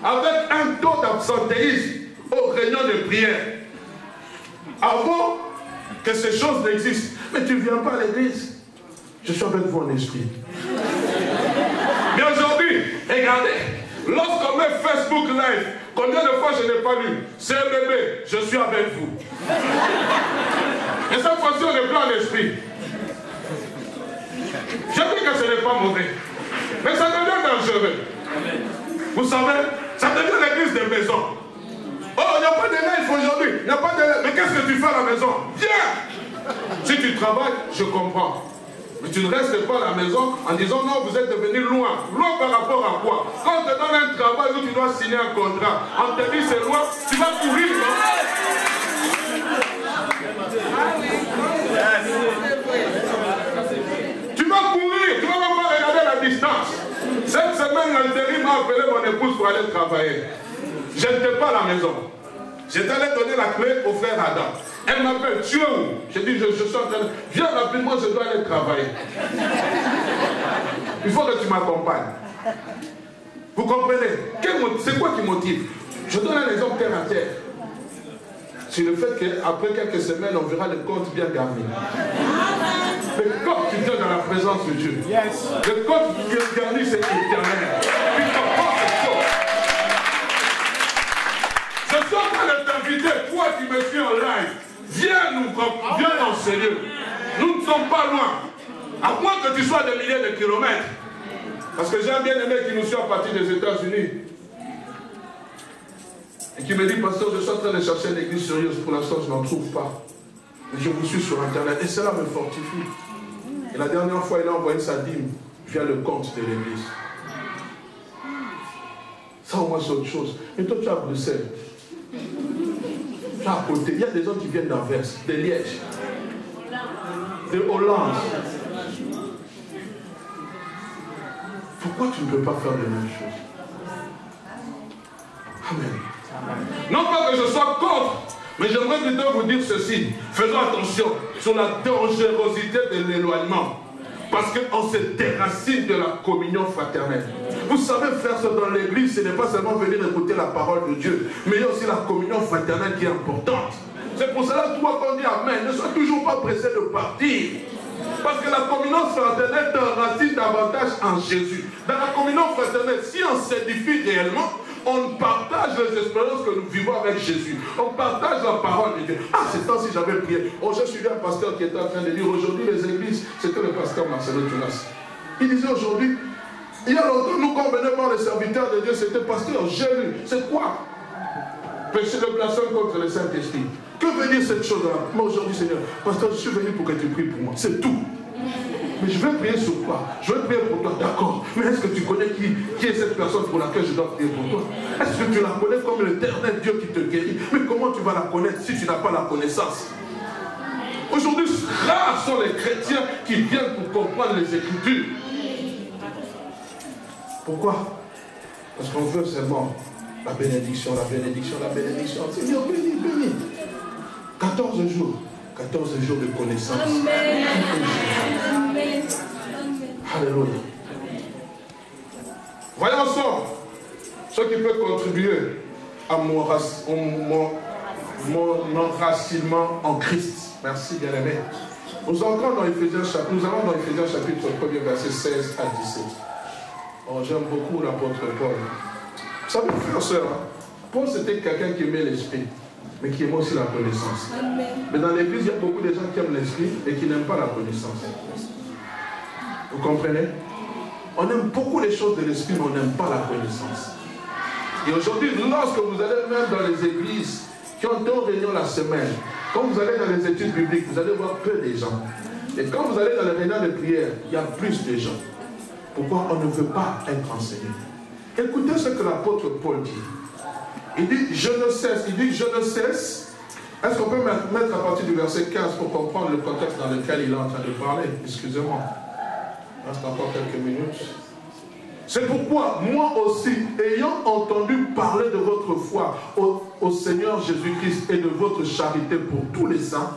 Avec un taux d'absentéisme aux réunions de prière. Avant que ces choses n'existent. Mais tu ne viens pas à l'église. Je suis avec vous en esprit. Mais aujourd'hui, regardez, lorsqu'on met Facebook Live, combien de fois je n'ai pas lu? C'est un bébé, je suis avec vous. Et cette fois-ci, on est plein en esprit. Je dis que ce n'est pas mauvais. Mais ça devient dangereux. Vous savez, ça devient l'église des maisons. Oh, il n'y a pas de live aujourd'hui. Il n'y a pas de live. Mais qu'est-ce que tu fais à la maison? Viens! Si tu travailles, je comprends. Mais tu ne restes pas à la maison en disant non, vous êtes devenu loin. Loin par rapport à quoi? Quand on te donne un travail où tu dois signer un contrat, on te dit c'est loin, tu vas courir, non? Tu vas courir, tu ne vas même pas regarder la distance. Cette semaine, l'intérim m'a appelé mon épouse pour aller travailler. Je n'étais pas à la maison. J'étais allé donner la clé au frère Adam. Elle m'appelle, tu es où? J'ai dit, je suis en train de... Viens rapidement, je dois aller travailler. Il faut que tu m'accompagnes. Vous comprenez? C'est quoi qui motive? Je donne un exemple terre à terre. C'est le fait qu'après quelques semaines, on verra le compte bien garni. Le compte qui vient dans la présence de Dieu. Le compte qui est garni, c'est éternel. Puis comprends cette chose. Je suis en train de t'inviter, toi qui me suis en live. Viens dans ce lieu. Nous ne sommes pas loin. À moins que tu sois des milliers de kilomètres. Parce que j'ai un bien-aimé qui nous suit à partir des États-Unis. Et qui me dit, pasteur, je suis en train de chercher une église sérieuse. Pour l'instant, je n'en trouve pas. Mais je vous suis sur Internet. Et cela me fortifie. Et la dernière fois, il a envoyé sa dîme via le compte de l'église. Ça, au moins, c'est autre chose. Mais toi, tu es à Bruxelles. À côté, il y a des gens qui viennent d'Anvers, de Liège, de Hollande. Pourquoi tu ne peux pas faire les mêmes choses? Amen. Non pas que je sois contre, mais j'aimerais plutôt vous dire ceci. Faisons attention sur la dangerosité de l'éloignement. Parce qu'on se déracine de la communion fraternelle. Vous savez, faire ça dans l'église, ce n'est pas seulement venir écouter la parole de Dieu, mais il y a aussi la communion fraternelle qui est importante. C'est pour cela que toi, quand on dit Amen, ne sois toujours pas pressé de partir. Parce que la communion fraternelle t'enracine davantage en Jésus. Dans la communion fraternelle, si on s'édifie réellement, on partage les expériences que nous vivons avec Jésus. On partage la parole de Dieu. Ah, c'est temps si j'avais prié. Oh, j'ai suivi un pasteur qui était en train de dire aujourd'hui les églises, c'était le pasteur Marcelo Tunas. Il disait aujourd'hui, il y a longtemps, nous quand on venait voir les serviteurs de Dieu, c'était pasteur, j'ai lu. C'est quoi? Péché de blasphème contre le Saint-Esprit. Que veut dire cette chose-là? Moi aujourd'hui, Seigneur, pasteur, je suis venu pour que tu pries pour moi. C'est tout. Mais je vais prier sur toi. Je vais prier pour toi, d'accord. Mais est-ce que tu connais qui est cette personne pour laquelle je dois prier pour toi? Est-ce que tu la connais comme l'éternel Dieu qui te guérit? Mais comment tu vas la connaître si tu n'as pas la connaissance? Aujourd'hui, rares sont les chrétiens qui viennent pour comprendre les Écritures. Pourquoi? Parce qu'on veut seulement la bénédiction, la bénédiction, la bénédiction. Seigneur, bénis, bénis. 14 jours. 14 jours de connaissance. Amen. Amen. Alléluia. Voyons ensemble ce qui peut contribuer à mon enracinement en Christ. Merci, bien-aimé. Nous allons dans Éphésiens chapitre 1er, verset 16 à 17. Oh, j'aime beaucoup l'apôtre Paul. Vous savez, frère, sœur, Paul c'était quelqu'un qui aimait l'esprit, mais qui aimait aussi la connaissance. Amen. Mais dans l'église, il y a beaucoup de gens qui aiment l'esprit et qui n'aiment pas la connaissance. Vous comprenez? On aime beaucoup les choses de l'esprit, mais on n'aime pas la connaissance. Et aujourd'hui, lorsque vous allez même dans les églises qui ont deux réunions la semaine, quand vous allez dans les études bibliques, vous allez voir peu de gens. Et quand vous allez dans les réunions de prière, il y a plus de gens. Pourquoi on ne veut pas être enseigné? Écoutez ce que l'apôtre Paul dit. Il dit, je ne cesse. Il dit, je ne cesse. Est-ce qu'on peut mettre à partir du verset 15 pour comprendre le contexte dans lequel il est en train de parler? Excusez-moi. Il reste encore quelques minutes. C'est pourquoi, moi aussi, ayant entendu parler de votre foi au Seigneur Jésus-Christ et de votre charité pour tous les saints,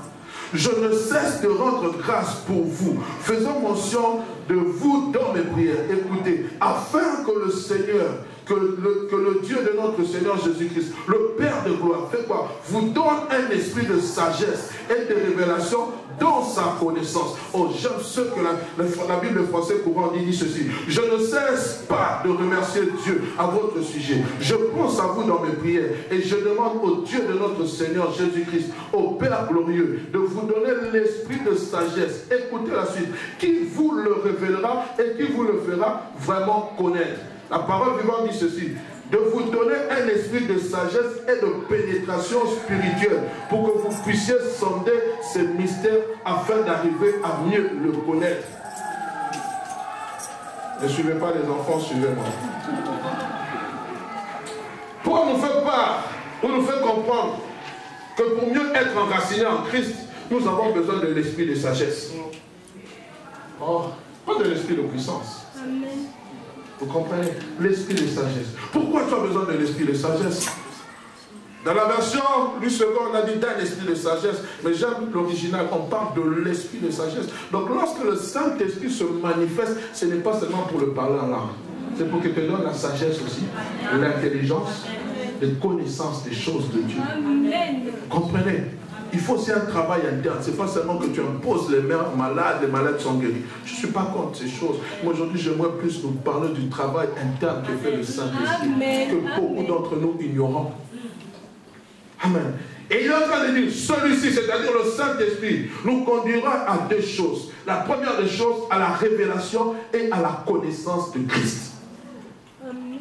je ne cesse de rendre grâce pour vous, faisant mention de vous dans mes prières. Écoutez, afin que le Seigneur, que le Dieu de notre Seigneur Jésus-Christ, le Père de gloire, fait quoi? Vous donne un esprit de sagesse et de révélation dans sa connaissance. Oh, j'aime ce que la Bible français courant dit ceci. Je ne cesse pas de remercier Dieu à votre sujet. Je pense à vous dans mes prières et je demande au Dieu de notre Seigneur Jésus-Christ, au Père glorieux, de vous donner l'esprit de sagesse. Écoutez la suite. Qui vous le révélera et qui vous le fera vraiment connaître. La parole vivante dit ceci. De vous donner un esprit de sagesse et de pénétration spirituelle pour que vous puissiez sonder ces mystères afin d'arriver à mieux le connaître. Ne suivez pas les enfants, suivez-moi. Pour nous faire part, pour nous faire comprendre que pour mieux être enracinés en Christ, nous avons besoin de l'esprit de sagesse. Oh, pas de l'esprit de puissance. Amen. Vous comprenez? L'esprit de sagesse. Pourquoi tu as besoin de l'esprit de sagesse? Dans la version du second, on a dit d'un esprit de sagesse, mais j'aime l'original, on parle de l'esprit de sagesse. Donc lorsque le Saint-Esprit se manifeste, ce n'est pas seulement pour le parler en langue. C'est pour qu'il te donne la sagesse aussi, l'intelligence, les connaissances des choses de Dieu. Vous comprenez? Il faut aussi un travail interne. Ce n'est pas seulement que tu imposes les mains malades, les malades sont guéris. Je ne suis pas contre ces choses. Mais aujourd'hui, j'aimerais plus nous parler du travail interne que fait le Saint-Esprit, que beaucoup d'entre nous ignorons. Amen. Et il est en train de dire, celui-ci, c'est-à-dire le Saint-Esprit, nous conduira à deux choses. La première des choses, à la révélation et à la connaissance de Christ. Amen.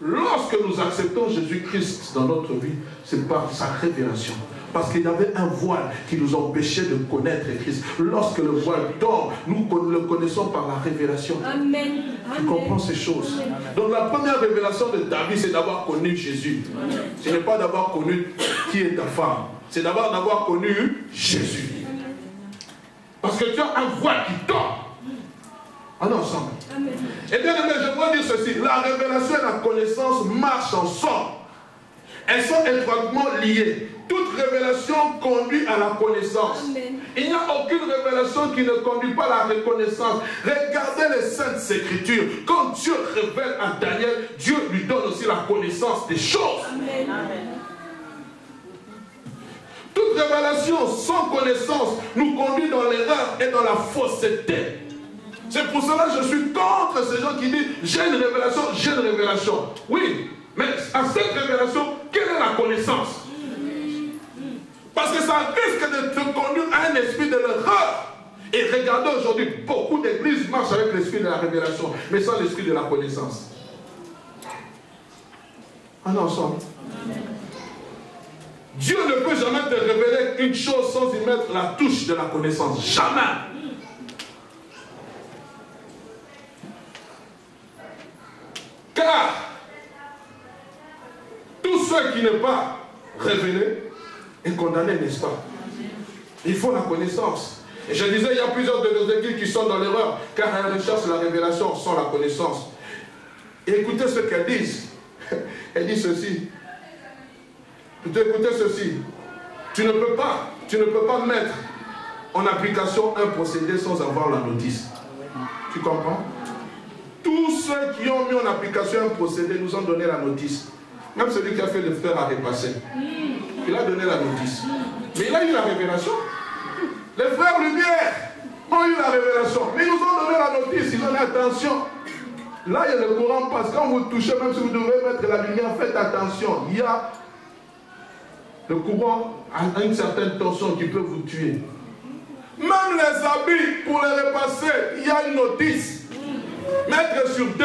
Lorsque nous acceptons Jésus-Christ dans notre vie, c'est par sa révélation. Parce qu'il y avait un voile qui nous empêchait de connaître Christ. Lorsque le voile tombe, nous le connaissons par la révélation. Amen. Tu comprends ces choses? Amen. Donc la première révélation de ta vie, c'est d'avoir connu Jésus. Amen. Ce n'est pas d'avoir connu qui est ta femme. C'est d'abord d'avoir connu Jésus. Amen. Parce que tu as un voile qui tombe. En ensemble. Amen. Et bien aimé, j'aimerais dire ceci. La révélation et la connaissance marchent ensemble. Elles sont étroitement liées. Toute révélation conduit à la connaissance. Amen. Il n'y a aucune révélation qui ne conduit pas à la reconnaissance. Regardez les Saintes Écritures. Quand Dieu révèle à Daniel, Dieu lui donne aussi la connaissance des choses. Amen. Amen. Toute révélation sans connaissance nous conduit dans l'erreur et dans la fausseté. C'est pour cela que je suis contre ces gens qui disent j'ai une révélation, j'ai une révélation. Oui, mais à cette révélation, quelle est la connaissance? Parce que ça risque de te conduire à un esprit de l'erreur. Et regardez aujourd'hui, beaucoup d'églises marchent avec l'esprit de la révélation, mais sans l'esprit de la connaissance. En ensemble. Dieu ne peut jamais te révéler une chose sans y mettre la touche de la connaissance. Jamais. Car tout ce qui n'est pas révélé est condamné, n'est-ce pas? Il faut la connaissance. Et je disais, il y a plusieurs de nos églises qui sont dans l'erreur, car elles recherchent la révélation sans la connaissance. Et écoutez ce qu'elles disent. Elles disent ceci. Écoutez ceci. Tu ne peux pas mettre en application un procédé sans avoir la notice. Tu comprends? Tous ceux qui ont mis en application un procédé nous ont donné la notice. Même celui qui a fait le frère à repasser. Il a donné la notice. Mais il a eu la révélation. Les frères Lumière ont eu la révélation. Mais ils nous ont donné la notice. Ils ont dit attention. Là, il y a le courant passe. Quand vous touchez, même si vous devez mettre la lumière, faites attention. Il y a le courant à une certaine tension qui peut vous tuer. Même les habits, pour les repasser, il y a une notice. Mettre sur 2,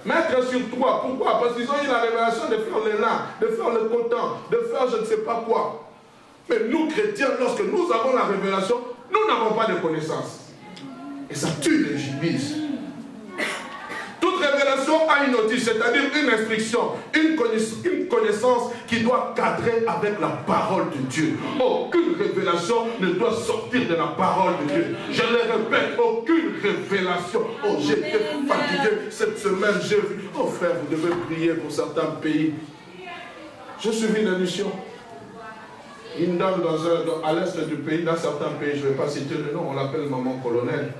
mettre sur 3. Pourquoi? Parce qu'ils ont eu la révélation de faire le lin, de faire le coton, de faire je ne sais pas quoi. Mais nous, chrétiens, lorsque nous avons la révélation, nous n'avons pas de connaissance. Et ça tue les juifs. Toute révélation a une notice, c'est-à-dire une instruction, une connaissance qui doit cadrer avec la parole de Dieu. Aucune révélation ne doit sortir de la parole de Dieu. Je le répète, aucune révélation. Oh, j'ai été fatigué cette semaine, j'ai vu. Oh frère, vous devez prier pour certains pays. Je suivi une émission. Une dame à l'est du pays, dans certains pays, je ne vais pas citer le nom, on l'appelle maman colonel.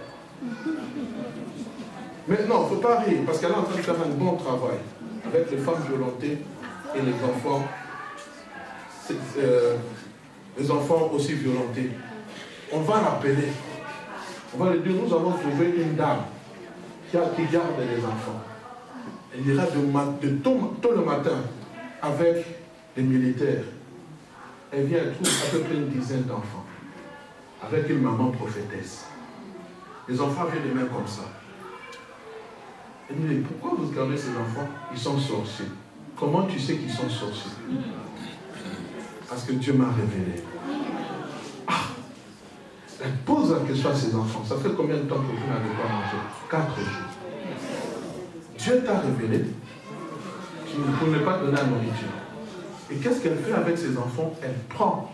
Mais non, il ne faut pas rire, parce qu'elle est en train de faire un bon travail avec les femmes violentées et les enfants aussi violentés. On va l'appeler. On va lui dire, nous avons trouvé une dame qui garde les enfants. Elle ira tôt le matin avec les militaires. Elle vient, elle trouve à peu près une dizaine d'enfants, avec une maman prophétesse. Les enfants viennent de mains comme ça. Elle dit, pourquoi vous gardez ces enfants? Ils sont sorciers. Comment tu sais qu'ils sont sorciers? Parce que Dieu m'a révélé. Ah! Elle pose la question à ses enfants. Ça fait combien de temps que vous n'avez pas mangé? 4 jours. Dieu t'a révélé qu'il ne pouvait pas donner la nourriture. Et qu'est-ce qu'elle fait avec ses enfants? Elle prend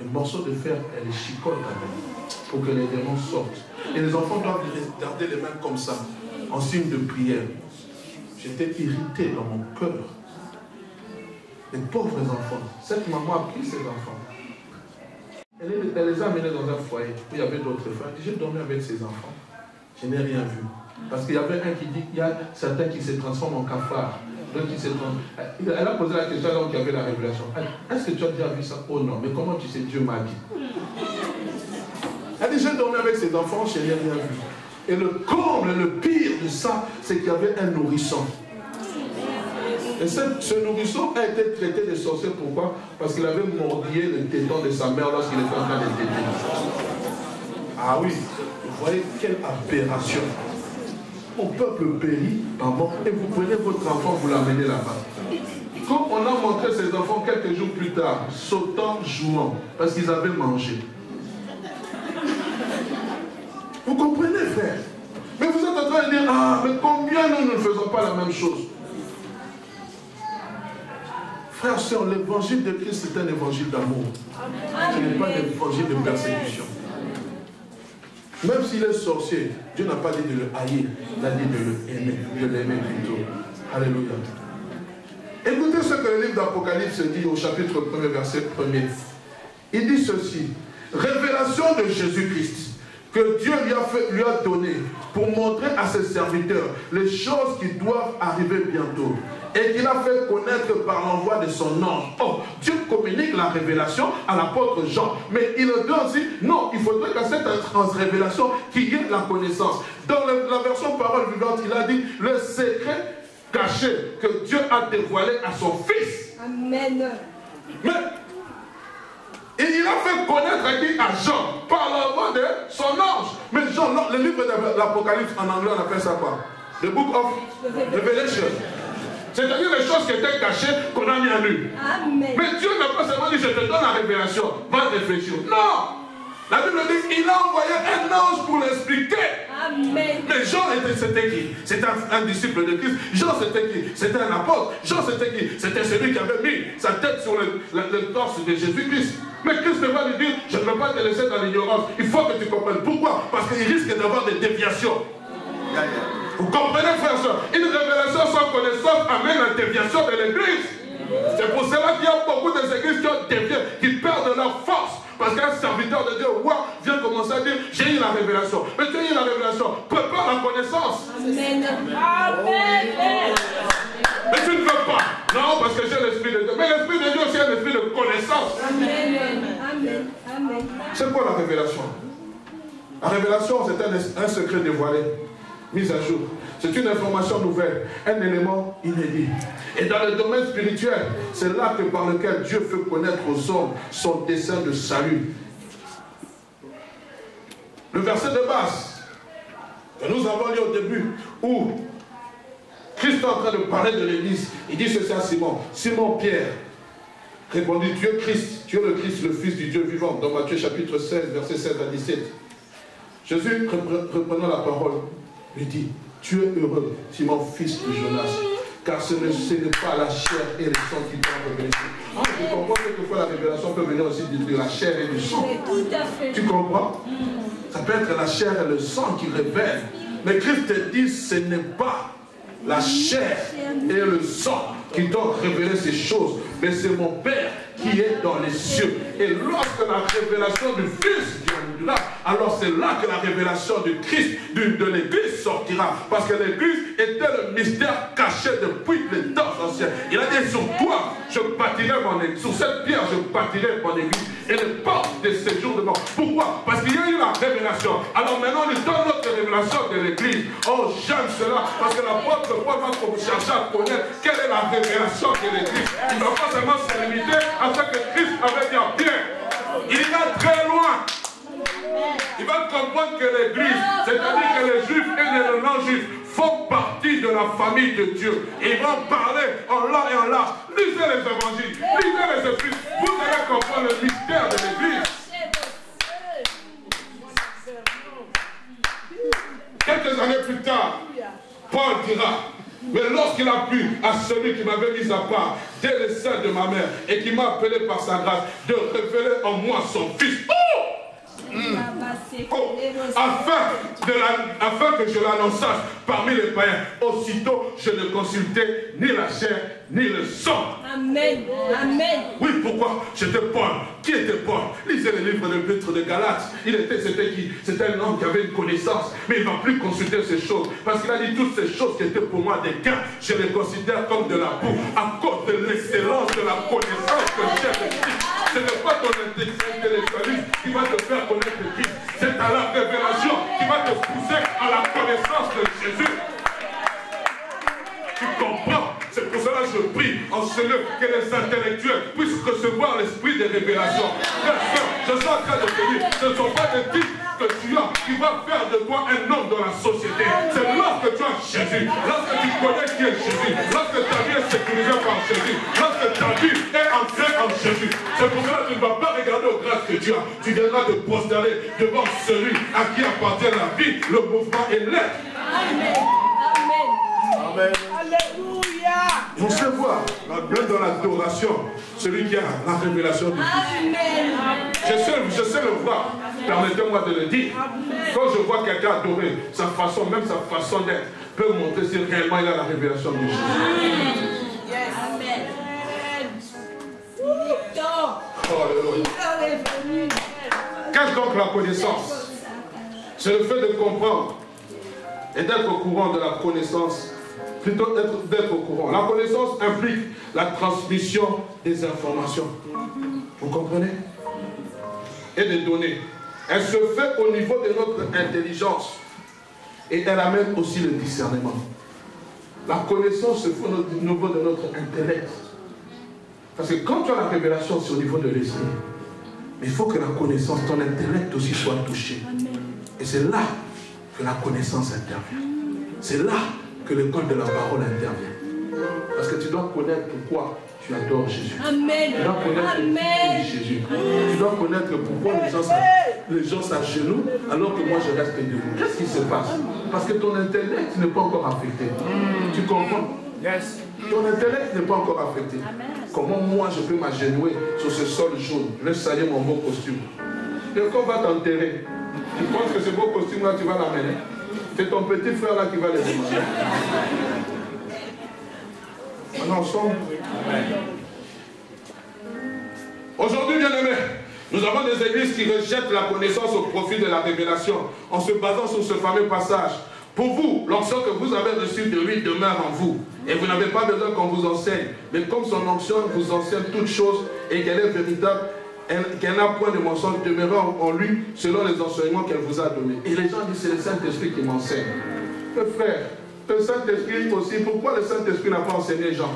un morceau de fer, elle les chicote avec, pour que les démons sortent. Et les enfants doivent garder les mains comme ça, en signe de prière. J'étais irrité dans mon cœur. Les pauvres enfants. Cette maman a pris ses enfants. Elle les a amenés dans un foyer où il y avait d'autres frères. Elle dit, j'ai dormi avec ses enfants. Je n'ai rien vu. Parce qu'il y avait un qui dit qu'il y a certains qui se transforment en cafards. Elle a posé la question à l'homme qui avait la révélation. Est-ce que tu as déjà vu ça? Oh non, mais comment tu sais? Dieu m'a dit. Elle dit, j'ai dormi avec ses enfants, je n'ai rien vu. Et le comble, le pire de ça, c'est qu'il y avait un nourrisson. Et ce nourrisson a été traité de sorcier. Pourquoi? Parce qu'il avait mordillé le téton de sa mère lorsqu'il était en train de téter. Ah oui, vous voyez quelle aberration. Mon peuple périt, pardon, et vous prenez votre enfant, vous l'amenez là-bas. Quand on a montré ces enfants quelques jours plus tard, sautant, jouant, parce qu'ils avaient mangé. Vous comprenez, frère? Mais vous êtes en train de dire, ah, mais combien nous ne faisons pas la même chose? Frère, sœur, l'évangile de Christ, c'est un évangile d'amour. Ce n'est pas un évangile de persécution. Même s'il est sorcier, Dieu n'a pas dit de le haïr, il a dit de l'aimer plutôt. Alléluia. Écoutez ce que le livre d'Apocalypse dit au chapitre 1er, verset 1er. Il dit ceci, révélation de Jésus-Christ, que Dieu lui a donné pour montrer à ses serviteurs les choses qui doivent arriver bientôt. Et qu'il a fait connaître par l'envoi de son ange. Oh, Dieu communique la révélation à l'apôtre Jean. Mais il dit aussi, non, il faudrait qu'à cette révélation qu'il y ait la connaissance. Dans la version parole vivante, il a dit, le secret caché que Dieu a dévoilé à son Fils. Amen. Mais, et il a fait connaître à Jean par l'envoi de son ange. Mais Jean, le livre de l'Apocalypse, en anglais, on appelle ça quoi? The Book of Revelation. C'est-à-dire les choses qui étaient cachées qu'on a mis à nu. Amen. Mais Dieu n'a pas seulement dit je te donne la révélation, va réfléchir. Non! La Bible dit il a envoyé un ange pour l'expliquer. Amen. Mais Jean c'était qui? C'était un disciple de Christ. Jean c'était qui? C'était un apôtre. Jean c'était qui? C'était celui qui avait mis sa tête sur le torse de Jésus-Christ. Mais Christ va lui dire je ne veux pas te laisser dans l'ignorance. Il faut que tu comprennes. Pourquoi? Parce qu'il risque d'avoir des déviations. Vous comprenez, frère et soeur? Une révélation sans connaissance amène la déviation de l'église. C'est pour cela qu'il y a beaucoup d'églises qui ont dévié, qui perdent leur force. parce qu'un serviteur de Dieu, roi, vient commencer à dire, j'ai eu la révélation. Mais tu as eu la révélation, prépare la connaissance. Amen. Amen. Mais tu ne veux pas. Non, parce que j'ai l'Esprit de Dieu. Mais l'Esprit de Dieu, c'est un esprit de connaissance. Amen. Amen. Amen. C'est quoi la révélation? La révélation, c'est un secret dévoilé, mis à jour. C'est une information nouvelle, un élément inédit. Et dans le domaine spirituel, c'est là que par lequel Dieu fait connaître aux hommes son dessein de salut. Le verset de base que nous avons lu au début, où Christ est en train de parler de l'Église, il dit ceci à Simon. Simon Pierre répondit, tu es Christ, tu es le Christ, le Fils du Dieu vivant. Dans Matthieu chapitre 16, versets 16 à 17. Jésus, reprenant la parole, lui dit, tu es heureux, Simon, fils de Jonas, car ce n'est pas la chair et le sang qui t'ont révélé. Ah, je comprends que quelquefois la révélation peut venir aussi de la chair et du sang. Tout à fait. Tu comprends? Ça peut être la chair et le sang qui révèlent. Mais Christ te dit, ce n'est pas la chair et le sang qui t'ont révélé ces choses, mais c'est mon Père qui est dans les cieux. Et lorsque la révélation du Fils viendra, alors c'est là que la révélation du Christ, de l'Église sortira. Parce que l'Église était le mystère caché depuis les temps anciens. Il a dit, sur toi, je bâtirai mon Église. Sur cette pierre, je bâtirai mon Église. Et les portes de séjour de mort. Pourquoi? Parce qu'il y a eu la révélation. Alors maintenant, on nous donne notre révélation de l'Église. Oh, j'aime cela. Parce que l'apôtre Paul va chercher à connaître quelle est la révélation de l'Église. Il ne va pas seulement se limiter à ce que Christ avait dit à Pierre. Il va très loin. Il va comprendre que l'Église, c'est-à-dire que les Juifs et les non-Juifs, font partie de la famille de Dieu. Et ils vont parler en là et en là. Lisez les évangiles, lisez les esprits. Vous allez comprendre le mystère de l'Église. Quelques années plus tard, Paul dira, mais lorsqu'il a plu à celui qui m'avait mis à part dès le sein de ma mère et qui m'a appelé par sa grâce de révéler en moi son Fils. Afin que je l'annonçasse parmi les païens, aussitôt je ne consultais ni la chair ni le sang. Amen. Amen. Oui, pourquoi? J'étais Paul. Qui était Paul? Lisez les livres de l'Épître de Galates. C'était qui? C'était un homme qui avait une connaissance, mais il ne va plus consulter ces choses. Parce qu'il a dit toutes ces choses qui étaient pour moi des gains, je les considère comme de la boue à cause de l'excellence de la connaissance que j'ai de Christ. Ce n'est pas ton intellectualisme qui va te faire connaître Christ. C'est à la révélation qui va te pousser à la connaissance de Jésus. Tu comprends? C'est pour cela que je prie en ce lieu que les intellectuels puissent recevoir l'esprit des révélations. Je suis en train de te dire, ce ne sont pas des titres que tu as qui va faire de toi un homme dans la société. C'est lorsque tu as Jésus, lorsque tu connais qui est Jésus, lorsque ta vie est sécurisée par Jésus, lorsque ta vie est ancrée en Jésus. C'est pour cela que tu ne vas pas regarder aux grâces que tu as. Tu viendras te prosterner devant celui à qui appartient la vie, le mouvement et l'être. Amen. Amen. Amen. Alléluia. On sait voir, même dans l'adoration, celui qui a la révélation du Fils. Je sais le voir. Permettez-moi de le dire. Quand je vois quelqu'un adorer, sa façon, même sa façon d'être, peut montrer si réellement il a la révélation de Jésus. Amen. Qu'est-ce donc la connaissance? C'est le fait de comprendre et d'être au courant de la connaissance. Plutôt d'être au courant. La connaissance implique la transmission des informations. Vous comprenez? Et des données. Elle se fait au niveau de notre intelligence. Et elle amène aussi le discernement. La connaissance se fait au niveau de notre intellect. Parce que quand tu as la révélation, c'est au niveau de l'esprit. Mais il faut que la connaissance, ton intellect aussi soit touché. Et c'est là que la connaissance intervient. C'est là que l'école de la parole intervient. Parce que tu dois connaître pourquoi tu adores Jésus. Amen. Tu dois connaître pourquoi Jésus. Tu dois connaître pourquoi les gens s'agenouillent alors que moi je reste debout. Qu'est-ce qui se passe? Parce que ton intellect n'est pas encore affecté. Tu comprends? Yes. Ton intellect n'est pas encore affecté. Amen. Comment moi je peux m'agenouiller sur ce sol jaune? Je vais salir mon beau costume. Et quand on va t'enterrer, tu penses que ce beau costume là tu vas l'amener? C'est ton petit frère là qui va les demander. On est ensemble. Aujourd'hui, bien aimé, Nous avons des églises qui rejettent la connaissance au profit de la révélation en se basant sur ce fameux passage. Pour vous, l'onction que vous avez reçue de lui demeure en vous. Et vous n'avez pas besoin qu'on vous enseigne. Mais comme son onction vous enseigne toutes choses et qu'elle est véritable, qu'elle n'a point de mensonge, demeurant en lui selon les enseignements qu'elle vous a donnés. Et les gens disent, c'est le Saint-Esprit qui m'enseigne. Mais frère, le Saint-Esprit aussi, pourquoi le Saint-Esprit n'a pas enseigné Jean?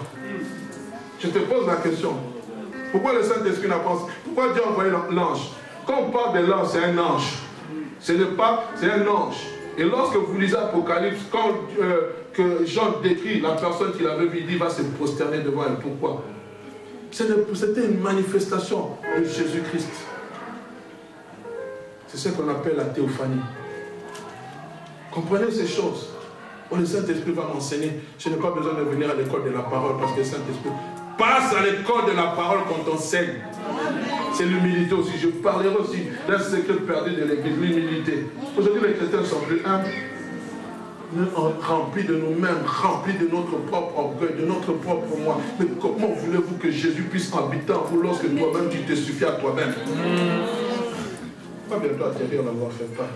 Je te pose la question. Pourquoi le Saint-Esprit n'a pas enseigné? Pourquoi Dieu a envoyé l'ange? Quand on parle de l'ange, c'est un ange. Ce n'est pas, c'est un ange. Et lorsque vous lisez Apocalypse, quand que Jean décrit la personne qu'il avait vue, il dit va se prosterner devant elle. Pourquoi? C'était une manifestation de Jésus-Christ. C'est ce qu'on appelle la théophanie. Comprenez ces choses. Oh, le Saint-Esprit va m'enseigner. Je n'ai pas besoin de venir à l'école de la parole parce que le Saint-Esprit passe à l'école de la parole quand on enseigne. C'est l'humilité aussi. Je parlerai aussi d'un secret perdu de l'Église, l'humilité. Aujourd'hui, les chrétiens sont plus humbles, remplis de nous-mêmes, remplis de notre propre orgueil, de notre propre moi. Mais comment voulez-vous que Jésus puisse habiter en vous lorsque toi-même tu te suffis à toi-même? Pas bientôt atterrir la voie, fait pas.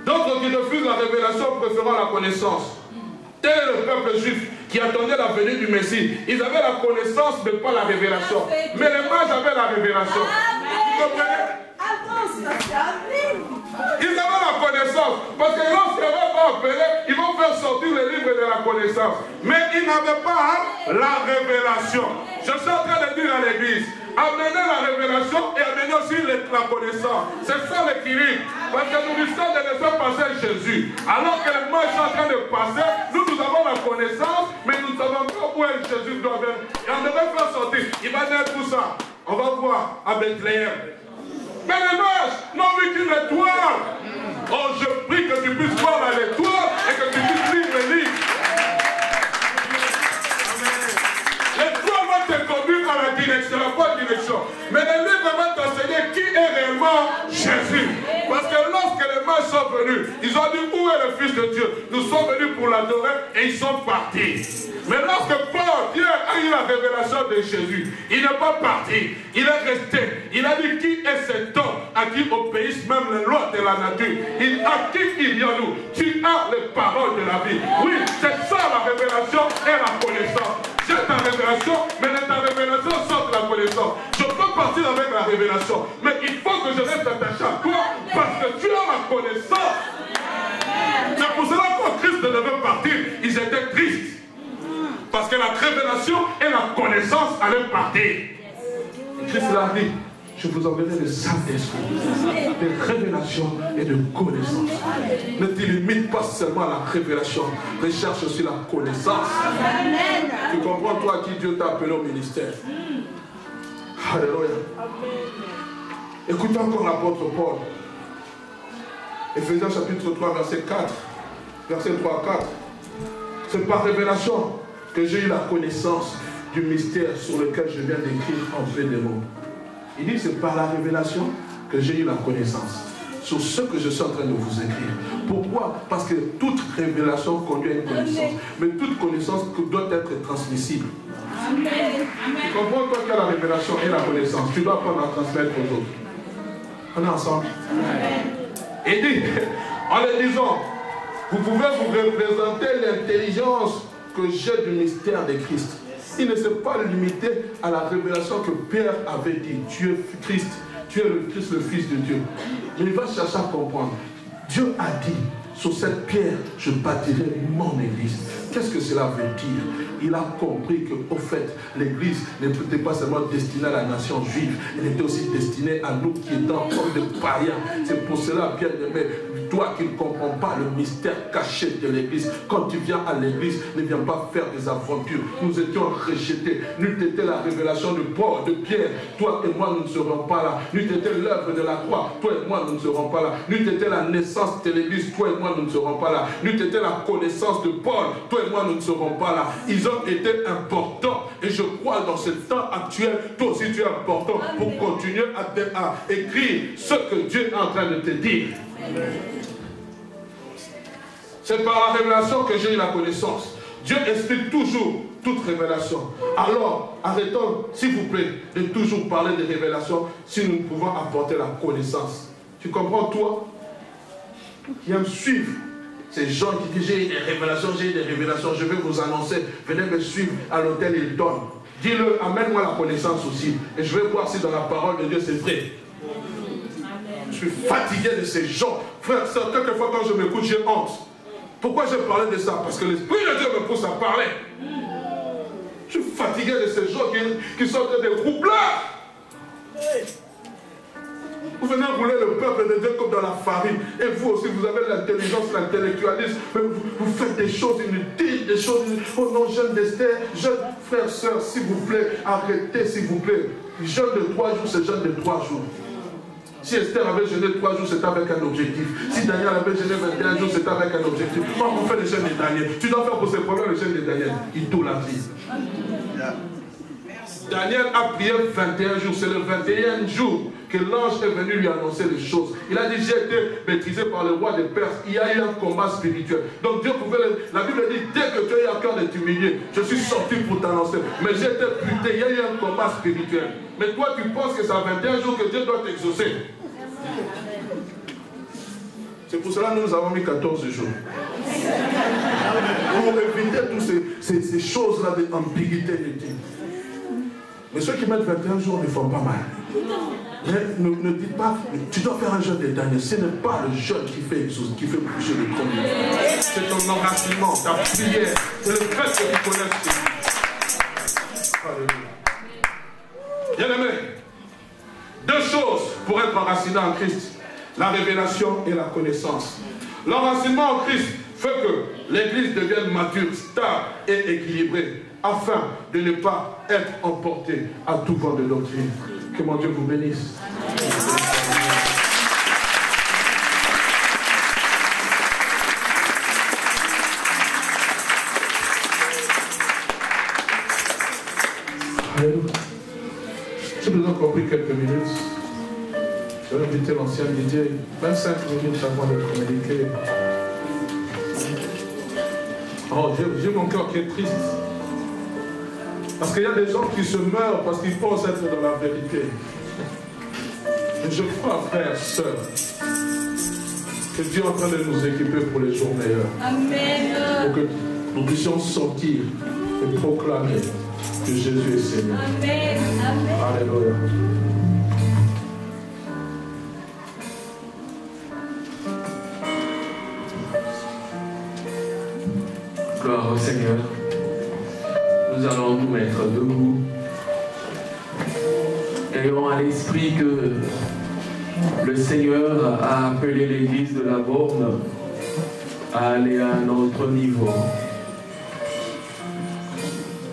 D'autres qui refusent la révélation préférant la connaissance. Tel est le peuple juif qui attendait la venue du Messie. Ils avaient la connaissance mais pas la révélation. Mais les mages avaient la révélation. Vous comprenez? Ils avaient la connaissance. Parce que lorsqu'ils vont appeler, ils vont faire sortir les livres de la connaissance. Mais ils n'avaient pas la révélation. Je suis en train de dire à l'église, amenez la révélation et amenez aussi la connaissance. C'est ça l'équilibre. Parce que nous risquons de laisser passer Jésus. Alors que les mages sont en train de passer, nous avons la connaissance, mais nous ne savons pas où est Jésus doit venir. Et on devait faire sortir. Il va naître tout ça. On va voir à Bethléem. Mais les mages n'ont vu qu'une étoile. Oh, je prie que tu puisses voir l'étoile et que tu puisses lire le livre. L'étoile va te conduire à la direction, la bonne direction. Mais le livre va t'enseigner qui est réellement Jésus. Parce que lorsque les mages sont venus, ils ont dit où est le Fils de Dieu? Nous sommes venus pour l'adorer et ils sont partis. Mais lorsque Dieu a eu la révélation de Jésus, il n'est pas parti, il est resté. Il a dit qui est cet homme à qui obéissent même les lois de la nature. À qui il y a nous? Tu as les paroles de la vie. Oui, c'est ça la révélation et la connaissance. J'ai ta révélation, mais de ta révélation sort la connaissance. Je peux partir avec la révélation, mais il faut que je reste attaché à toi parce que tu as la connaissance. C'est pour cela que quand Christ devait partir, ils étaient tristes. Parce que la révélation et la connaissance allaient partir. Et Christ l'a dit, je vous enverrai le Saint-Esprit, de révélation et de connaissance. Ne te limite pas seulement à la révélation, recherche aussi la connaissance. Tu comprends toi qui Dieu t'a appelé au ministère. Alléluia. Écoutez encore l'apôtre Paul. Éphésiens chapitre 3, verset 4. Verset 3 à 4. C'est par révélation que j'ai eu la connaissance du mystère sur lequel je viens d'écrire en peu de mots. Il dit c'est par la révélation que j'ai eu la connaissance sur ce que je suis en train de vous écrire. Pourquoi? Parce que toute révélation conduit à une connaissance. Mais toute connaissance doit être transmissible. Amen. Tu comprends toi qu'il y a la révélation et la connaissance. Tu dois apprendre à transmettre aux autres. On est ensemble. Amen. Et dit, en le disant, vous pouvez vous représenter l'intelligence que j'ai du mystère de Christ. Il ne s'est pas limité à la révélation que Pierre avait dit. Tu es Christ, tu es le Christ, le Fils de Dieu. Mais il va chercher à comprendre. Dieu a dit, sur cette pierre, je bâtirai mon église. Qu'est-ce que cela veut dire? Il a compris qu'au fait, l'église n'était pas seulement destinée à la nation juive, elle était aussi destinée à nous qui étions comme des païens. C'est pour cela, bien aimé, toi qui ne comprends pas le mystère caché de l'église, quand tu viens à l'église, ne viens pas faire des aventures. Nous étions rejetés. N'eût été la révélation de Paul, de Pierre, toi et moi, nous ne serons pas là. N'eût été l'œuvre de la croix, toi et moi, nous ne serons pas là. N'eût été la naissance de l'église, toi et moi, nous ne serons pas là. N'eût été la connaissance de Paul, toi et moi, nous ne serons pas là. Ils ont été importants. Et je crois dans ce temps actuel, toi aussi tu es important pour continuer à écrire ce que Dieu est en train de te dire. C'est par la révélation que j'ai eu la connaissance. Dieu explique toujours toute révélation. Alors, arrêtons, s'il vous plaît, de toujours parler de révélation si nous pouvons apporter la connaissance. Tu comprends, toi qui aime suivre ces gens qui disent j'ai des révélations, je vais vous annoncer, venez me suivre à l'hôtel Hilton. Dis-le, amène-moi la connaissance aussi. Et je vais voir si dans la parole de Dieu c'est vrai. Je suis fatigué de ces gens. Frère, quelquefois quand je m'écoute, j'ai honte. Pourquoi je parlais de ça? Parce que l'Esprit de Dieu me pousse à parler. Je suis fatigué de ces gens qui sont des troubleurs. Vous venez rouler le peuple de Dieu comme dans la farine. Et vous aussi, vous avez l'intelligence, l'intellectualisme. Vous faites des choses inutiles, des choses inutiles. Oh non, jeune d'Esther, jeune frère, soeur, s'il vous plaît, arrêtez, s'il vous plaît. Jeûne de 3 jours, c'est jeûne de 3 jours. Si Esther avait jeûné 3 jours, c'était avec un objectif. Si Daniel avait jeûné 21 jours, c'était avec un objectif. Quand on fait le jeûne de Daniel, tu dois faire pour ses problèmes le jeûne de Daniel. Idolâtrie. Daniel a prié 21 jours. C'est le 21e jour que l'ange est venu lui annoncer les choses. Il a dit, j'ai été maîtrisé par le roi des Perses. Il y a eu un combat spirituel. Donc Dieu pouvait... La Bible dit, dès que tu as eu à cœur de t'humilier, je suis sorti pour t'annoncer. Mais j'ai été buté, il y a eu un combat spirituel. Mais toi, tu penses que c'est à 21 jours que Dieu doit t'exaucer. C'est pour cela que nous avons mis 14 jours. Pour éviter toutes ces choses-là d'ambiguïté. Mais ceux qui mettent 21 jours ne font pas mal. Mais ne dites pas, tu dois faire un jeûne des derniers. Ce n'est pas le jeûne qui fait bouger le trône. C'est ton enracinement, ta prière. C'est le fait que tu connaisses Dieu. Bien aimé, 2 choses pour être enraciné en Christ. La révélation et la connaissance. L'enracinement en Christ fait que l'Église devienne mature, stable et équilibrée, afin de ne pas être emporté à tout vent de doctrine. Que mon Dieu vous bénisse. Alléluia. J'ai besoin compris quelques minutes. Je vais inviter l'ancien Didier, 25 minutes avant de communiquer. Oh, j'ai mon cœur qui est triste. Parce qu'il y a des gens qui se meurent parce qu'ils pensent être dans la vérité. Et je crois, frères, sœurs, que Dieu est en train de nous équiper pour les jours meilleurs. Amen. Pour que nous puissions sortir et proclamer que Jésus est Seigneur. Amen. Amen. Alléluia. Gloire au Seigneur. Nous allons nous mettre debout. Ayons à l'esprit que le Seigneur a appelé l'Église de la Borne à aller à un autre niveau.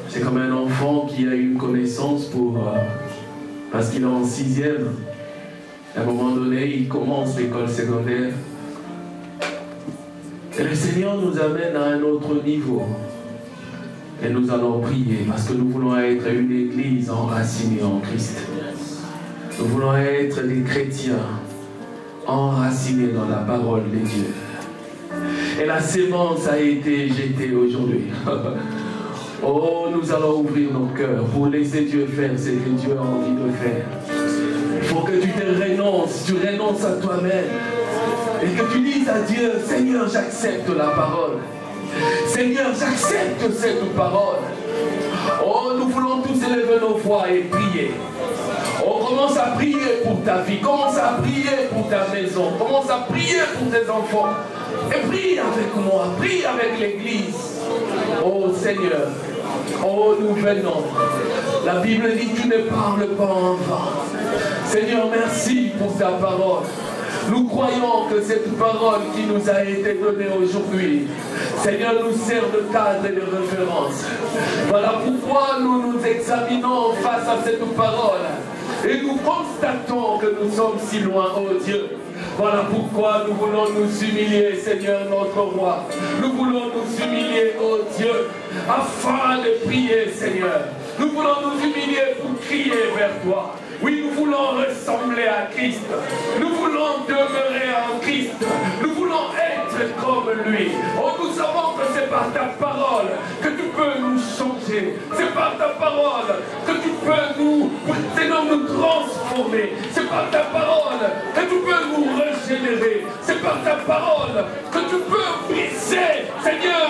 C'est comme un enfant qui a une connaissance parce qu'il est en 6e. À un moment donné, il commence l'école secondaire. Et le Seigneur nous amène à un autre niveau. Et nous allons prier parce que nous voulons être une église enracinée en Christ. Nous voulons être des chrétiens enracinés dans la parole de Dieu. Et la sémence a été jetée aujourd'hui. Oh, nous allons ouvrir nos cœurs pour laisser Dieu faire ce que Dieu a envie de faire. Il faut que tu renonces à toi-même. Et que tu dises à Dieu, Seigneur, j'accepte la parole. Seigneur, j'accepte cette parole. Oh, nous voulons tous élever nos voix et prier. Oh, commence à prier pour ta vie. Commence à prier pour ta maison. Commence à prier pour tes enfants. Et prie avec moi. Prie avec l'Église. Oh Seigneur. Oh, nous venons. La Bible dit, tu ne parles pas en vain. Seigneur, merci pour ta parole. Nous croyons que cette parole qui nous a été donnée aujourd'hui, Seigneur, nous sert de cadre et de référence. Voilà pourquoi nous nous examinons face à cette parole et nous constatons que nous sommes si loin, oh Dieu. Voilà pourquoi nous voulons nous humilier, Seigneur notre roi. Nous voulons nous humilier, oh Dieu, afin de prier, Seigneur. Nous voulons nous humilier pour crier vers toi. Oui, nous voulons ressembler à Christ. Nous voulons demeurer en Christ. Nous voulons être comme lui. Oh, nous savons que c'est par ta parole que tu peux nous changer. que tu peux nous, Seigneur, nous transformer. C'est par ta parole que tu peux nous régénérer. C'est par ta parole que tu peux briser, Seigneur,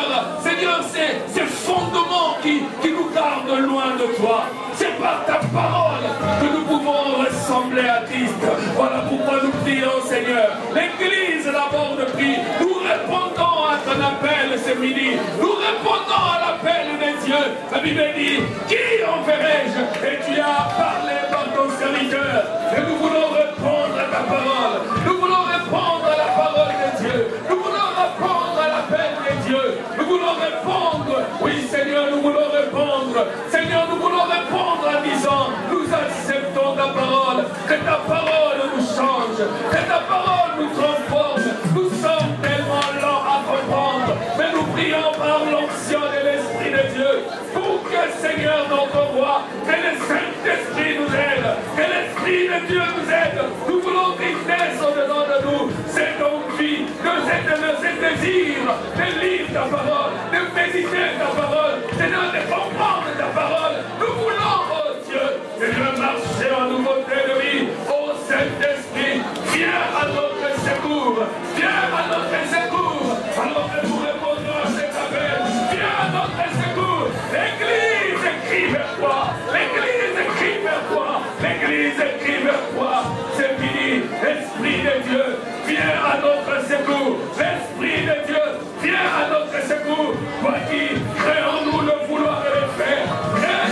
ces fondements qui nous gardent loin de toi. C'est par ta parole que nous pouvons ressembler à Christ. Voilà pourquoi nous prions, Seigneur. L'Église d'abord de prie. Nous répondons à ton appel ce midi. Nous répondons à l'appel des dieux. La Bible dit, qui enverrai-je? Et tu as parlé par ton serviteur. Et nous voulons répondre à ta parole. Nous voulons répondre à la parole de Dieu. Nous voulons répondre à l'appel des dieux. Nous voulons répondre. Oui, Seigneur, nous voulons répondre. Seigneur, nous voulons répondre en disant, nous acceptons ta parole. Que ta parole nous change. Que ta parole nous transforme. Nous sommes tellement lents à comprendre. Mais nous prions par l'onction de l'Esprit de Dieu. Pour que, Seigneur, notre roi, que le Saint-Esprit nous aide. Que l'Esprit de Dieu nous aide. Nous voulons qu'il naisse au-dedans de nous. C'est ton vie, ce désir de lire ta parole, de méditer ta parole, Seigneur, de comprendre ta parole. Nous voulons, oh Dieu, Seigneur, marcher en nouveauté de vie. Oh Saint-Esprit, viens à notre secours. Viens à notre secours. Alors que nous répondons à cet appel. Viens à notre secours. L'Église écrit vers toi. L'Église écrit vers toi. L'Église écrit vers toi. C'est fini. Esprit de Dieu, viens à notre secours. L'Esprit de Dieu, viens à notre secours. Toi qui crée en nous le vouloir et le faire.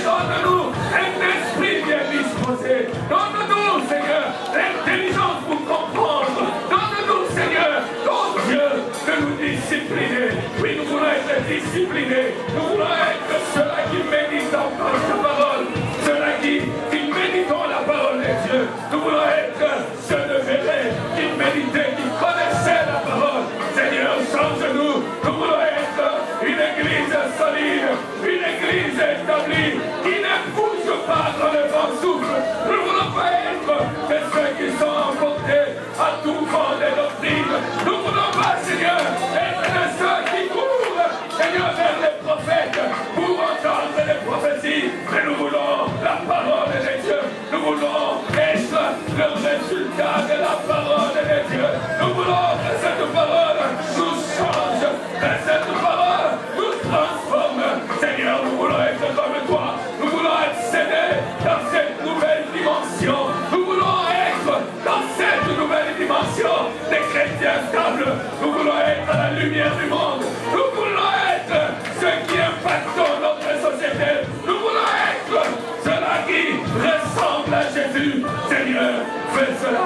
Donne-nous un esprit bien disposé. Donne-nous, Seigneur, l'intelligence pour comprendre. Donne-nous, Seigneur, oh Dieu, de nous discipliner. Oui, nous voulons être disciplinés. Nous voulons être ceux-là qui méditent encore ta parole. Ceux-là qui méditons la parole de Dieu. Nous voulons être ceux de vérité, qui méditaient, qui connaissaient la parole. Seigneur, change-nous. Nous voulons être une église solide, une église établie, qui ne bouge pas quand le vent souffle. Nous ne voulons pas être de ceux qui sont emportés à tout vent des doctrines. Nous ne voulons pas, Seigneur, être de ceux qui courent, Seigneur, vers les prophètes pour entendre les prophéties. Mais nous voulons la parole de Dieu. Nous voulons être le résultat de la parole de Dieu. Nous voulons que cette parole nous change, que cette parole nous transforme. Seigneur, nous voulons être comme toi. Nous voulons accéder dans cette nouvelle dimension. Nous voulons être dans cette nouvelle dimension des chrétiens stables. Nous voulons être à la lumière du monde. Nous voulons être ceux qui impactent notre société. Nous voulons être ceux-là qui ressemblent à Jésus. Seigneur, fais cela.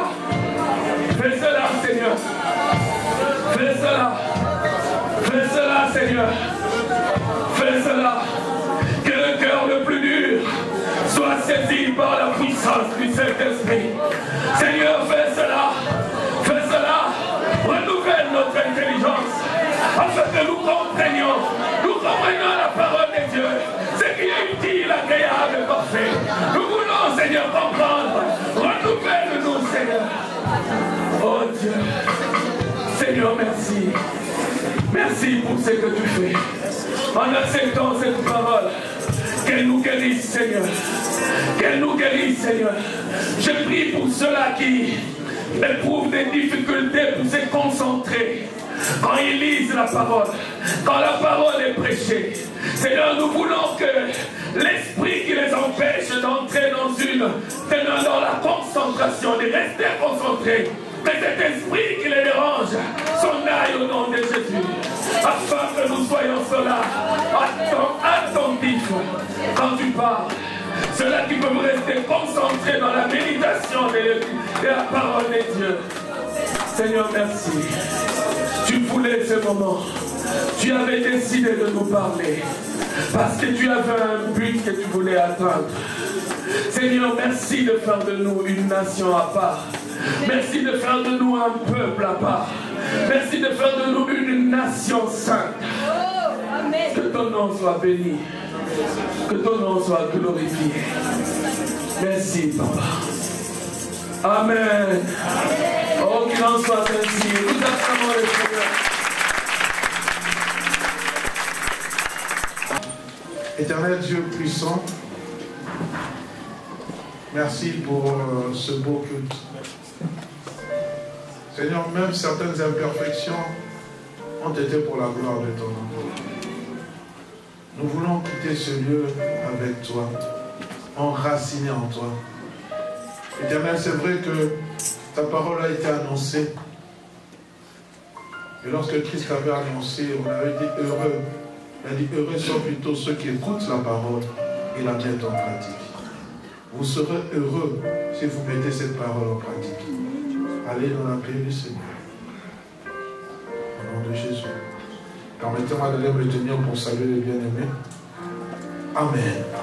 Fais cela, Seigneur. Fais cela. Fais cela, Seigneur. Fais cela. Que le cœur le plus dur soit saisi par la puissance du Saint-Esprit. Seigneur, fais cela. Fais cela. Renouvelle notre intelligence afin que nous comprenions la parole de Dieu. Ce qui est utile, agréable et parfait. Nous voulons, Seigneur, comprendre. Renouvelle-nous, Seigneur. Oh Dieu. Seigneur, merci. Merci pour ce que tu fais. En acceptant cette parole, qu'elle nous guérisse, Seigneur. Qu'elle nous guérisse, Seigneur. Je prie pour ceux-là qui éprouvent des difficultés pour se concentrer quand ils lisent la parole, quand la parole est prêchée. Seigneur, nous voulons que l'esprit qui les empêche d'entrer dans la concentration, de rester concentrés, mais cet esprit qui les dérange, s'en aille au nom de Jésus, afin que nous soyons ceux-là, attentifs quand tu parles. Ceux-là qui peuvent rester concentrés dans la méditation de la parole de Dieu. Seigneur, merci. Tu voulais ce moment. Tu avais décidé de nous parler. Parce que tu avais un but que tu voulais atteindre. Seigneur, merci de faire de nous une nation à part. Merci de faire de nous un peuple à part. Merci de faire de nous une nation sainte. Que ton nom soit béni. Que ton nom soit glorifié. Merci, Papa. Amen. Oh, qu'il en soit ainsi. Nous acclamons le Seigneur. Éternel Dieu puissant, Merci pour ce beau culte. Seigneur, même certaines imperfections ont été pour la gloire de ton nom. Nous voulons quitter ce lieu avec toi, enracinés en toi. Éternel, c'est vrai que ta parole a été annoncée. Et lorsque Christ avait annoncé, on avait dit heureux. Il a dit heureux sont plutôt ceux qui écoutent la parole et la mettent en pratique. Vous serez heureux si vous mettez cette parole en pratique. Allez dans la paix du Seigneur. Au nom de Jésus. Permettez-moi d'aller me tenir pour saluer les bien-aimés. Amen.